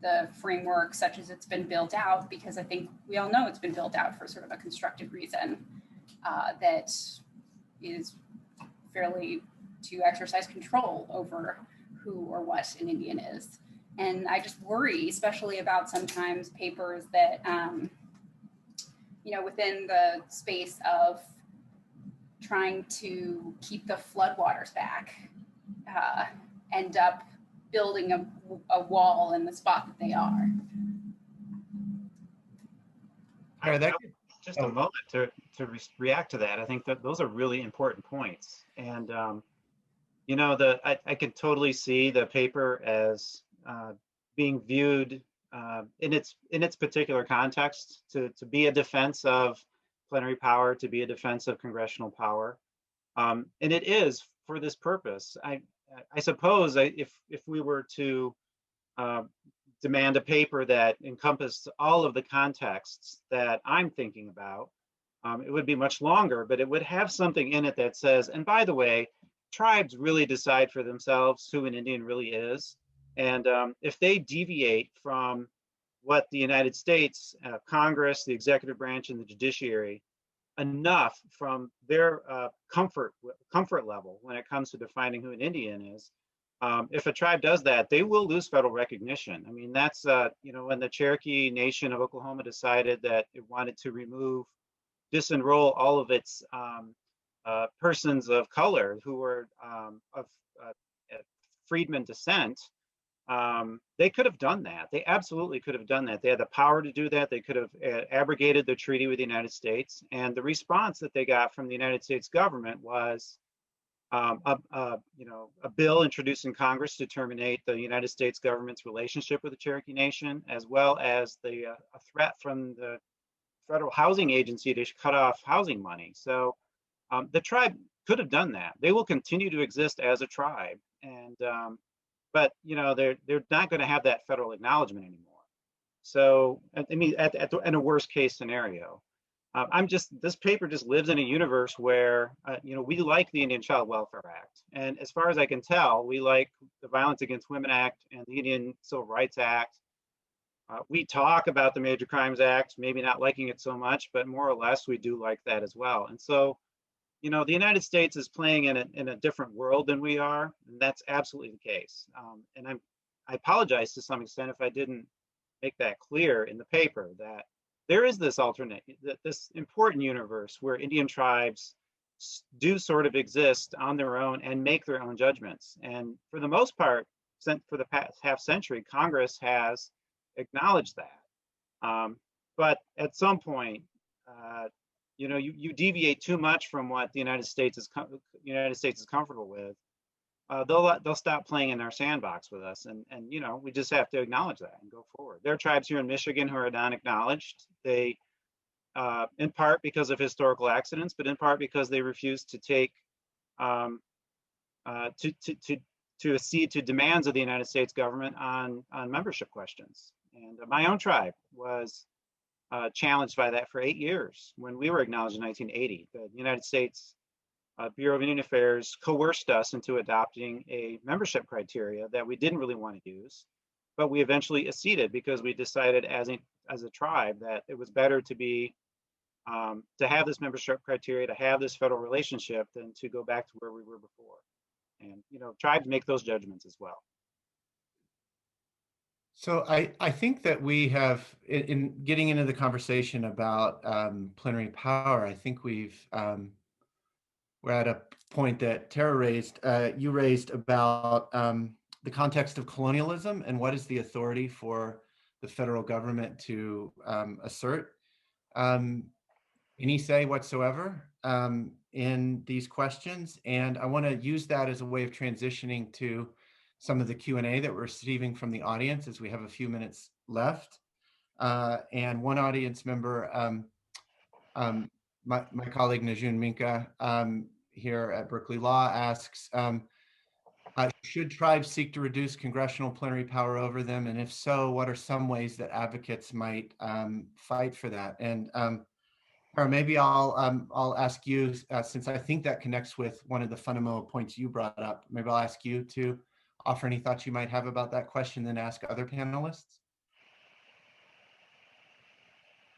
the framework such as it's been built out, because I think we all know it's been built out for sort of a constructed reason that is fairly to exercise control over who or what an Indian is. And I just worry, especially about sometimes papers that, within the space of trying to keep the floodwaters back, end up building a wall in the spot that they are. Just a moment to react to that. I think that those are really important points. And, I can totally see the paper as being viewed in its particular context to be a defense of plenary power, to be a defense of congressional power. And it is for this purpose. I suppose if we were to demand a paper that encompassed all of the contexts that I'm thinking about, it would be much longer, but it would have something in it that says, and by the way, tribes really decide for themselves who an Indian really is. And if they deviate from what the United States, Congress, the executive branch, and the judiciary enough from their comfort level when it comes to defining who an Indian is, if a tribe does that, they will lose federal recognition. I mean, that's, when the Cherokee Nation of Oklahoma decided that it wanted to disenroll all of its persons of color who were of freedman descent, they could have done that. They absolutely could have done that. They had the power to do that. They could have abrogated the treaty with the United States. And the response that they got from the United States government was a bill introduced in Congress to terminate the United States government's relationship with the Cherokee Nation, as well as a threat from the Federal Housing Agency to cut off housing money. So the tribe could have done that. They will continue to exist as a tribe, and but they're not going to have that federal acknowledgement anymore. So I mean, in a worst case scenario, this paper just lives in a universe where, we like the Indian Child Welfare Act. And as far as I can tell, we like the Violence Against Women Act and the Indian Civil Rights Act. We talk about the Major Crimes Act, maybe not liking it so much, but more or less we do like that as well. And so, the United States is playing in a different world than we are, and that's absolutely the case. And I apologize to some extent if I didn't make that clear in the paper, that there is this this important universe where Indian tribes do sort of exist on their own and make their own judgments. And for the most part, for the past half century, Congress has acknowledged that. But at some point, you deviate too much from what the United States is comfortable with. They'll stop playing in our sandbox with us, and we just have to acknowledge that and go forward. There are tribes here in Michigan who are not acknowledged. They, in part because of historical accidents, but in part because they refuse to take to accede to demands of the United States government on membership questions. And my own tribe was challenged by that for 8 years when we were acknowledged in 1980. The United States Bureau of Indian Affairs coerced us into adopting a membership criteria that we didn't really want to use, but we eventually acceded because we decided as a tribe that it was better to be to have this membership criteria, to have this federal relationship, than to go back to where we were before. And tribes make those judgments as well. So I think that we have, in getting into the conversation about plenary power, I think we're at a point that Tara raised, you raised about the context of colonialism and what is the authority for the federal government to assert any say whatsoever in these questions. And I want to use that as a way of transitioning to some of the Q&A that we're receiving from the audience, as we have a few minutes left. And one audience member, my colleague Najun Minka here at Berkeley Law asks, should tribes seek to reduce congressional plenary power over them? And if so, what are some ways that advocates might fight for that? And or maybe I'll ask you, since I think that connects with one of the fundamental points you brought up, maybe I'll ask you to offer any thoughts you might have about that question, then ask other panelists.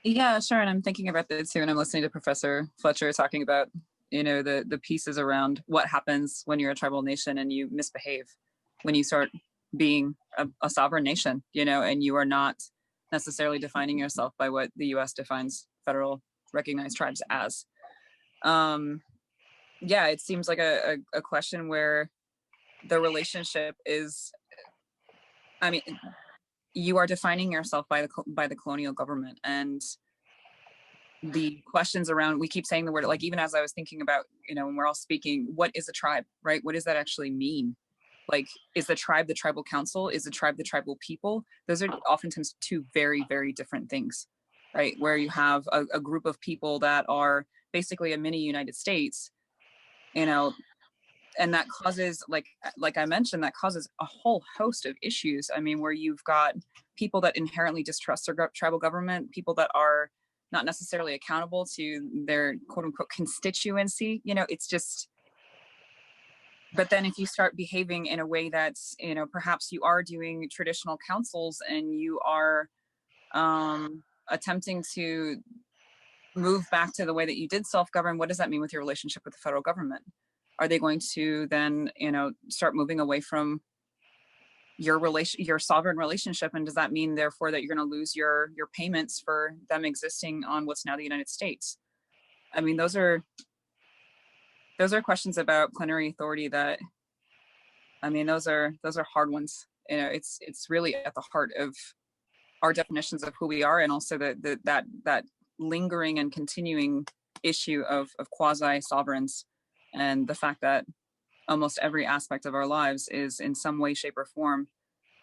Yeah, sure. And I'm thinking about this too, and I'm listening to Professor Fletcher talking about, the pieces around what happens when you're a tribal nation and you misbehave, when you start being a sovereign nation, and you are not necessarily defining yourself by what the US defines federal recognized tribes as. Yeah, it seems like a question where the relationship is, you are defining yourself by the colonial government, and the questions around, we keep saying the word, like even as I was thinking about, when we're all speaking, what is a tribe, right? What does that actually mean? Like, is the tribe the tribal council? Is the tribe the tribal people? Those are oftentimes two very, very different things, right? Where you have a group of people that are basically a mini United States, and that causes, like I mentioned, that causes a whole host of issues. Where you've got people that inherently distrust their tribal government, people that are not necessarily accountable to their quote unquote constituency, it's just, but then if you start behaving in a way that's, perhaps you are doing traditional councils and you are attempting to move back to the way that you did self-govern, what does that mean with your relationship with the federal government? Are they going to then, start moving away from your sovereign relationship? And does that mean therefore that you're going to lose your payments for them existing on what's now the United States? Those are questions about plenary authority that, those are hard ones. It's really at the heart of our definitions of who we are, and also that lingering and continuing issue of quasi-sovereigns, and the fact that almost every aspect of our lives is in some way, shape, or form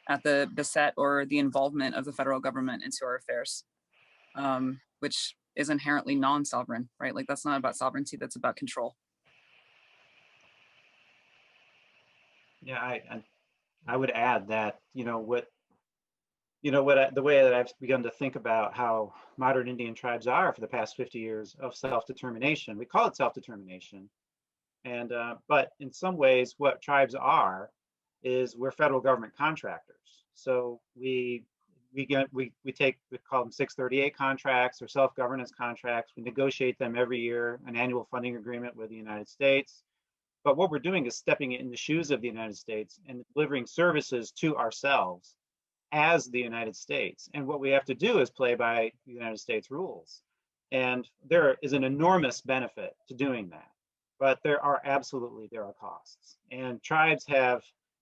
at the beset or the involvement of the federal government into our affairs, which is inherently non-sovereign, right? Like, that's not about sovereignty, that's about control. Yeah, I would add that, you know, the way that I've begun to think about how modern Indian tribes are for the past 50 years of self-determination. We call it self-determination. And, but in some ways, what tribes are is we're federal government contractors. So we call them 638 contracts or self-governance contracts. We negotiate them every year, an annual funding agreement with the United States. But what we're doing is stepping in the shoes of the United States and delivering services to ourselves as the United States. And what we have to do is play by the United States rules. And there is an enormous benefit to doing that. But there are costs. And tribes have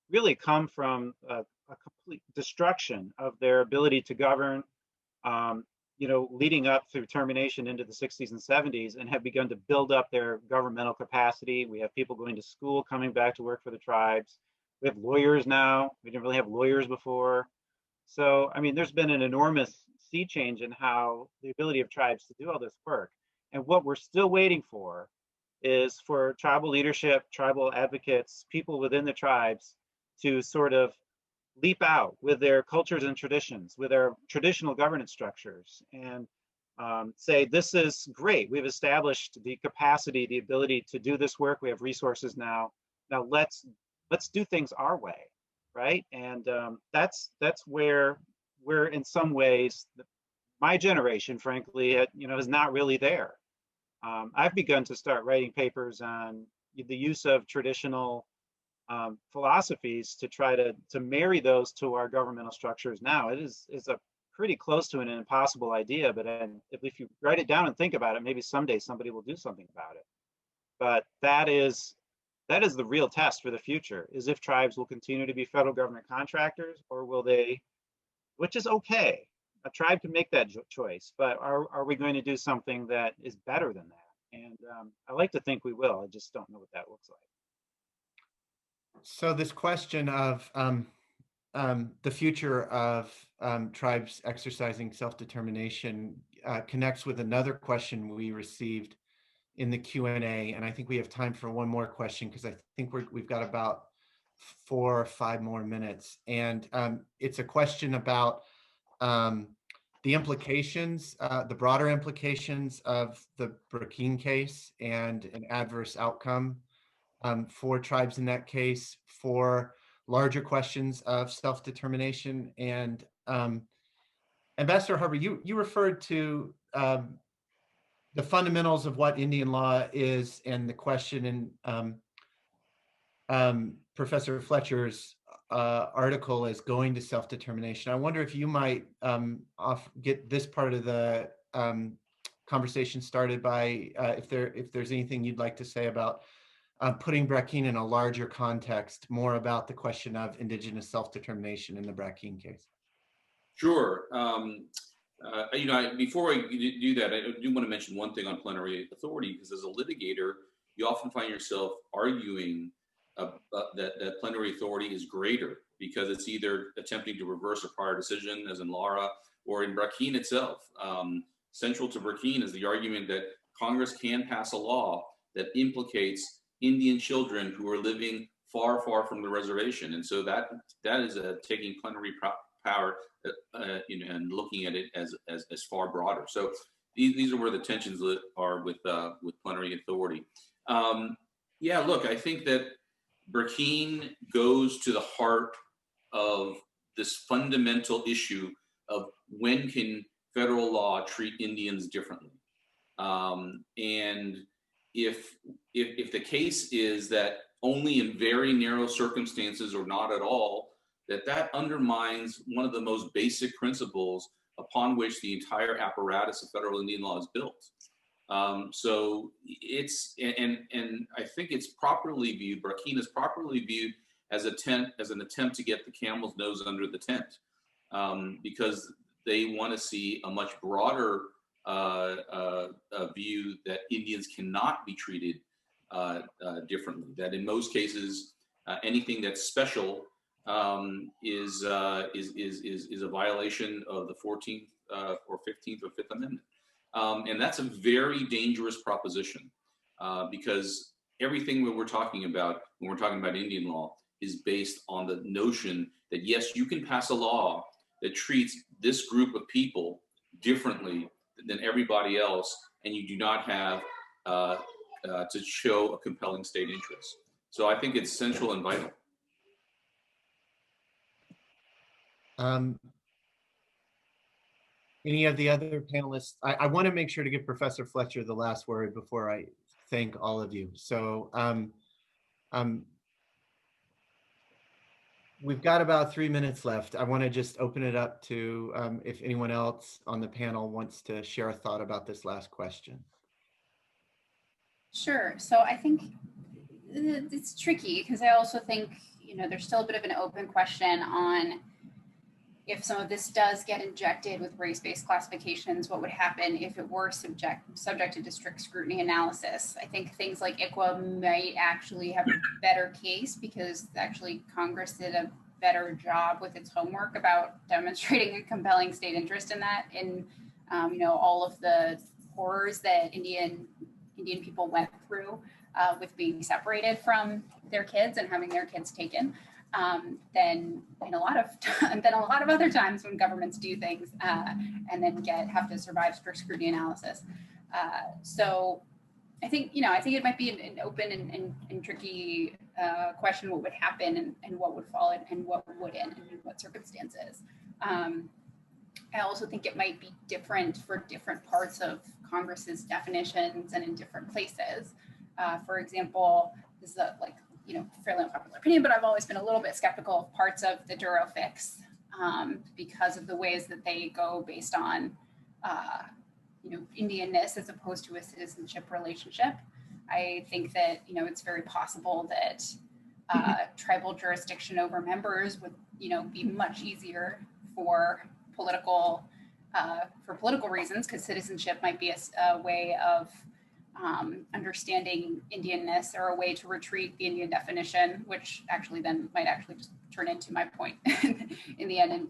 really come from a complete destruction of their ability to govern, you know, leading up through termination into the 60s and 70s, and have begun to build up their governmental capacity. We have people going to school, coming back to work for the tribes. We have lawyers now. We didn't really have lawyers before. So, I mean, there's been an enormous sea change in how the ability of tribes to do all this work. And what we're still waiting for is for tribal leadership, tribal advocates, people within the tribes to sort of leap out with their cultures and traditions, with their traditional governance structures, and say, this is great. We've established the capacity, the ability to do this work. We have resources now. Now let's do things our way, right? And that's where we're, in some ways, my generation, frankly, you know, is not really there. I've begun to start writing papers on the use of traditional philosophies to try to marry those to our governmental structures now. It's a pretty close to an impossible idea, but if you write it down and think about it, maybe someday somebody will do something about it. But that is the real test for the future, is if tribes will continue to be federal government contractors, or will they, which is okay. A tribe can make that choice, but are we going to do something that is better than that? And I like to think we will. I just don't know what that looks like. So this question of the future of tribes exercising self-determination connects with another question we received in the Q&A, and I think we have time for one more question, because I think we've got about 4 or 5 more minutes. And it's a question about the implications, the broader implications of the Burkina case and an adverse outcome for tribes in that case, for larger questions of self-determination. And Ambassador Harper, you referred to the fundamentals of what Indian law is, and the question in Professor Fletcher's article is going to self-determination. I wonder if you might get this part of the conversation started by if there's anything you'd like to say about putting Burkina in a larger context, more about the question of indigenous self-determination in the Burkina case. Sure. You know, before I do that, I do want to mention one thing on plenary authority, because as a litigator, you often find yourself arguing that plenary authority is greater, because it's either attempting to reverse a prior decision, as in Lara, or in Burkina itself. Central to Burkina is the argument that Congress can pass a law that implicates Indian children who are living far, far from the reservation. And so that is taking plenary power and looking at it as far broader. So these are where the tensions are with plenary authority. Yeah, look, I think that Burkina goes to the heart of this fundamental issue of when can federal law treat Indians differently. And if the case is that only in very narrow circumstances or not at all, that undermines one of the most basic principles upon which the entire apparatus of federal Indian law is built. So it's, and I think it's properly viewed, Burkina is properly viewed as an attempt to get the camel's nose under the tent, because they want to see a much broader view that Indians cannot be treated differently. That in most cases, anything that's special is a violation of the 14th or 15th or 5th Amendment. And that's a very dangerous proposition, because everything that we're talking about when we're talking about Indian law is based on the notion that, yes, you can pass a law that treats this group of people differently than everybody else, and you do not have to show a compelling state interest. So I think it's central and vital. Any of the other panelists? I want to make sure to give Professor Fletcher the last word before I thank all of you. So we've got about 3 minutes left. I want to just open it up to if anyone else on the panel wants to share a thought about this last question. Sure. So I think it's tricky because I also think, there's still a bit of an open question on if some of this does get injected with race-based classifications, what would happen if it were subjected to strict scrutiny analysis? I think things like ICWA might actually have a better case because actually Congress did a better job with its homework about demonstrating a compelling state interest in that, in all of the horrors that Indian people went through with being separated from their kids and having their kids taken. Than a lot of other times when governments do things and then have to survive strict scrutiny analysis. So I think it might be an open and tricky question what would happen and what would fall and what wouldn't and in what circumstances. I also think it might be different for different parts of Congress's definitions and in different places. For example, this is fairly unpopular opinion, but I've always been a little bit skeptical of parts of the Duro fix because of the ways that they go based on, Indianness as opposed to a citizenship relationship. I think that, it's very possible that tribal jurisdiction over members would, be much easier for political reasons, because citizenship might be a way of understanding Indianness or a way to retreat the Indian definition, which actually then might actually just turn into my point in the end, and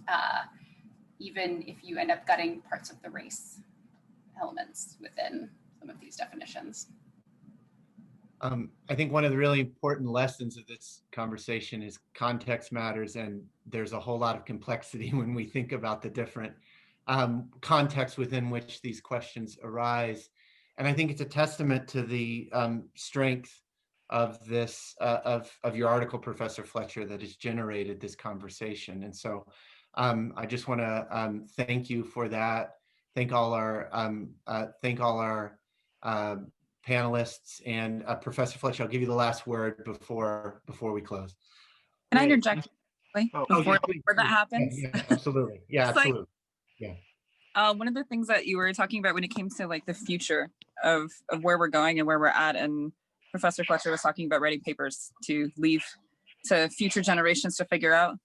even if you end up gutting parts of the race elements within some of these definitions. I think one of the really important lessons of this conversation is context matters, and there's a whole lot of complexity when we think about the different contexts within which these questions arise. And I think it's a testament to the strength of this, of your article, Professor Fletcher, that has generated this conversation. And so I just want to thank you for that. Thank all our panelists, and Professor Fletcher, I'll give you the last word before we close. Can I interject before please. that happens? Yeah, absolutely. Yeah, absolutely. One of the things that you were talking about when it came to the future of where we're going and where we're at, and Professor Fletcher was talking about writing papers to leave to future generations to figure out.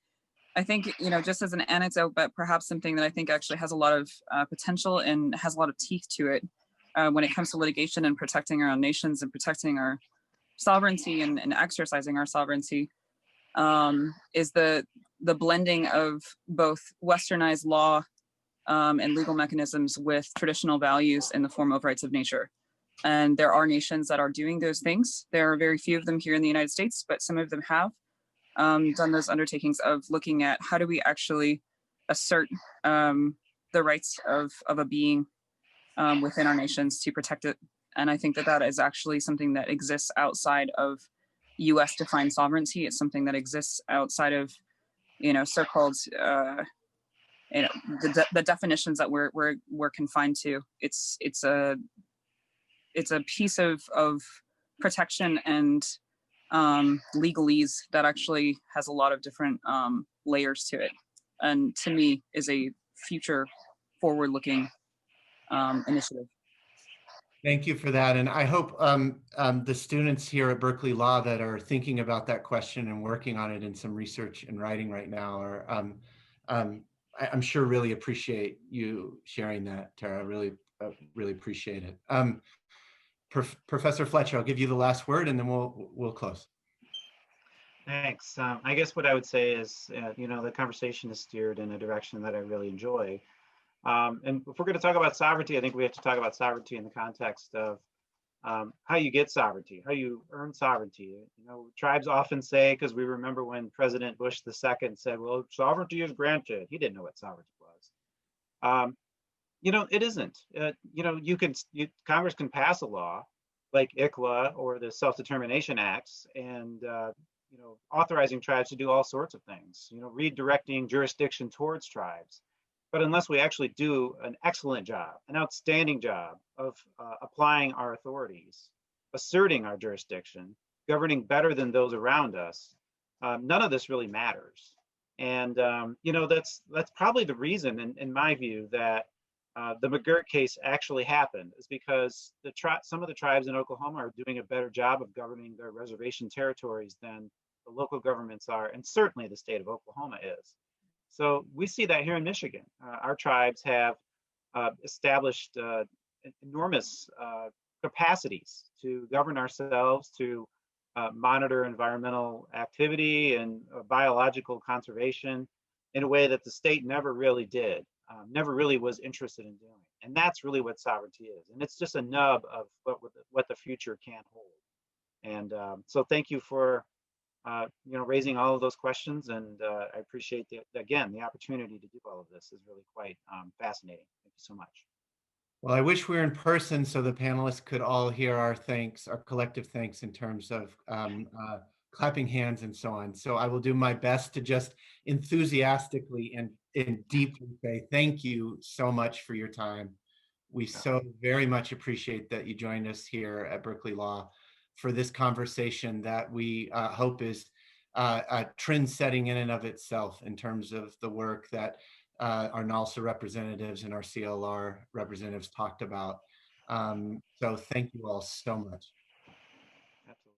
I think, just as an anecdote, but perhaps something that I think actually has a lot of potential and has a lot of teeth to it when it comes to litigation and protecting our own nations and protecting our sovereignty and exercising our sovereignty, is the blending of both westernized law and legal mechanisms with traditional values in the form of rights of nature. And there are nations that are doing those things. There are very few of them here in the United States, but some of them have done those undertakings of looking at how do we actually assert the rights of a being within our nations to protect it. And I think that is actually something that exists outside of US defined sovereignty. It's something that exists outside of, so-called the definitions that we're confined to. It's a piece of protection and legalese that actually has a lot of different layers to it, and to me is a future forward-looking initiative. Thank you for that. And I hope the students here at Berkeley Law that are thinking about that question and working on it in some research and writing right now are, I'm sure, really appreciate you sharing that, Tara. Really appreciate it. Professor Fletcher, I'll give you the last word and then we'll close. Thanks. I guess what I would say is, the conversation is steered in a direction that I really enjoy. And if we're going to talk about sovereignty, I think we have to talk about sovereignty in the context of how you get sovereignty, how you earn sovereignty. You know, tribes often say, because we remember when President Bush II said, well, sovereignty is granted. He didn't know what sovereignty was. You know, it isn't. You know, Congress can pass a law like ICLA or the Self-Determination Acts and, you know, authorizing tribes to do all sorts of things, you know, redirecting jurisdiction towards tribes. But unless we actually do an excellent job, an outstanding job of applying our authorities, asserting our jurisdiction, governing better than those around us, none of this really matters. And you know, that's probably the reason, in my view, that the McGirt case actually happened, is because some of the tribes in Oklahoma are doing a better job of governing their reservation territories than the local governments are, and certainly the state of Oklahoma is. So we see that here in Michigan. Our tribes have established enormous capacities to govern ourselves, to monitor environmental activity and biological conservation in a way that the state never really did, never really was interested in doing. And that's really what sovereignty is. And it's just a nub of what the future can hold. And so thank you for you know, raising all of those questions, and I appreciate again the opportunity to do all of this is really quite fascinating. Thank you so much. Well, I wish we were in person so the panelists could all hear our thanks, our collective thanks in terms of clapping hands and so on. So I will do my best to just enthusiastically and deeply say thank you so much for your time. We so very much appreciate that you joined us here at Berkeley Law for this conversation that we hope is trend setting in and of itself in terms of the work that our NALSA representatives and our CLR representatives talked about. So thank you all so much.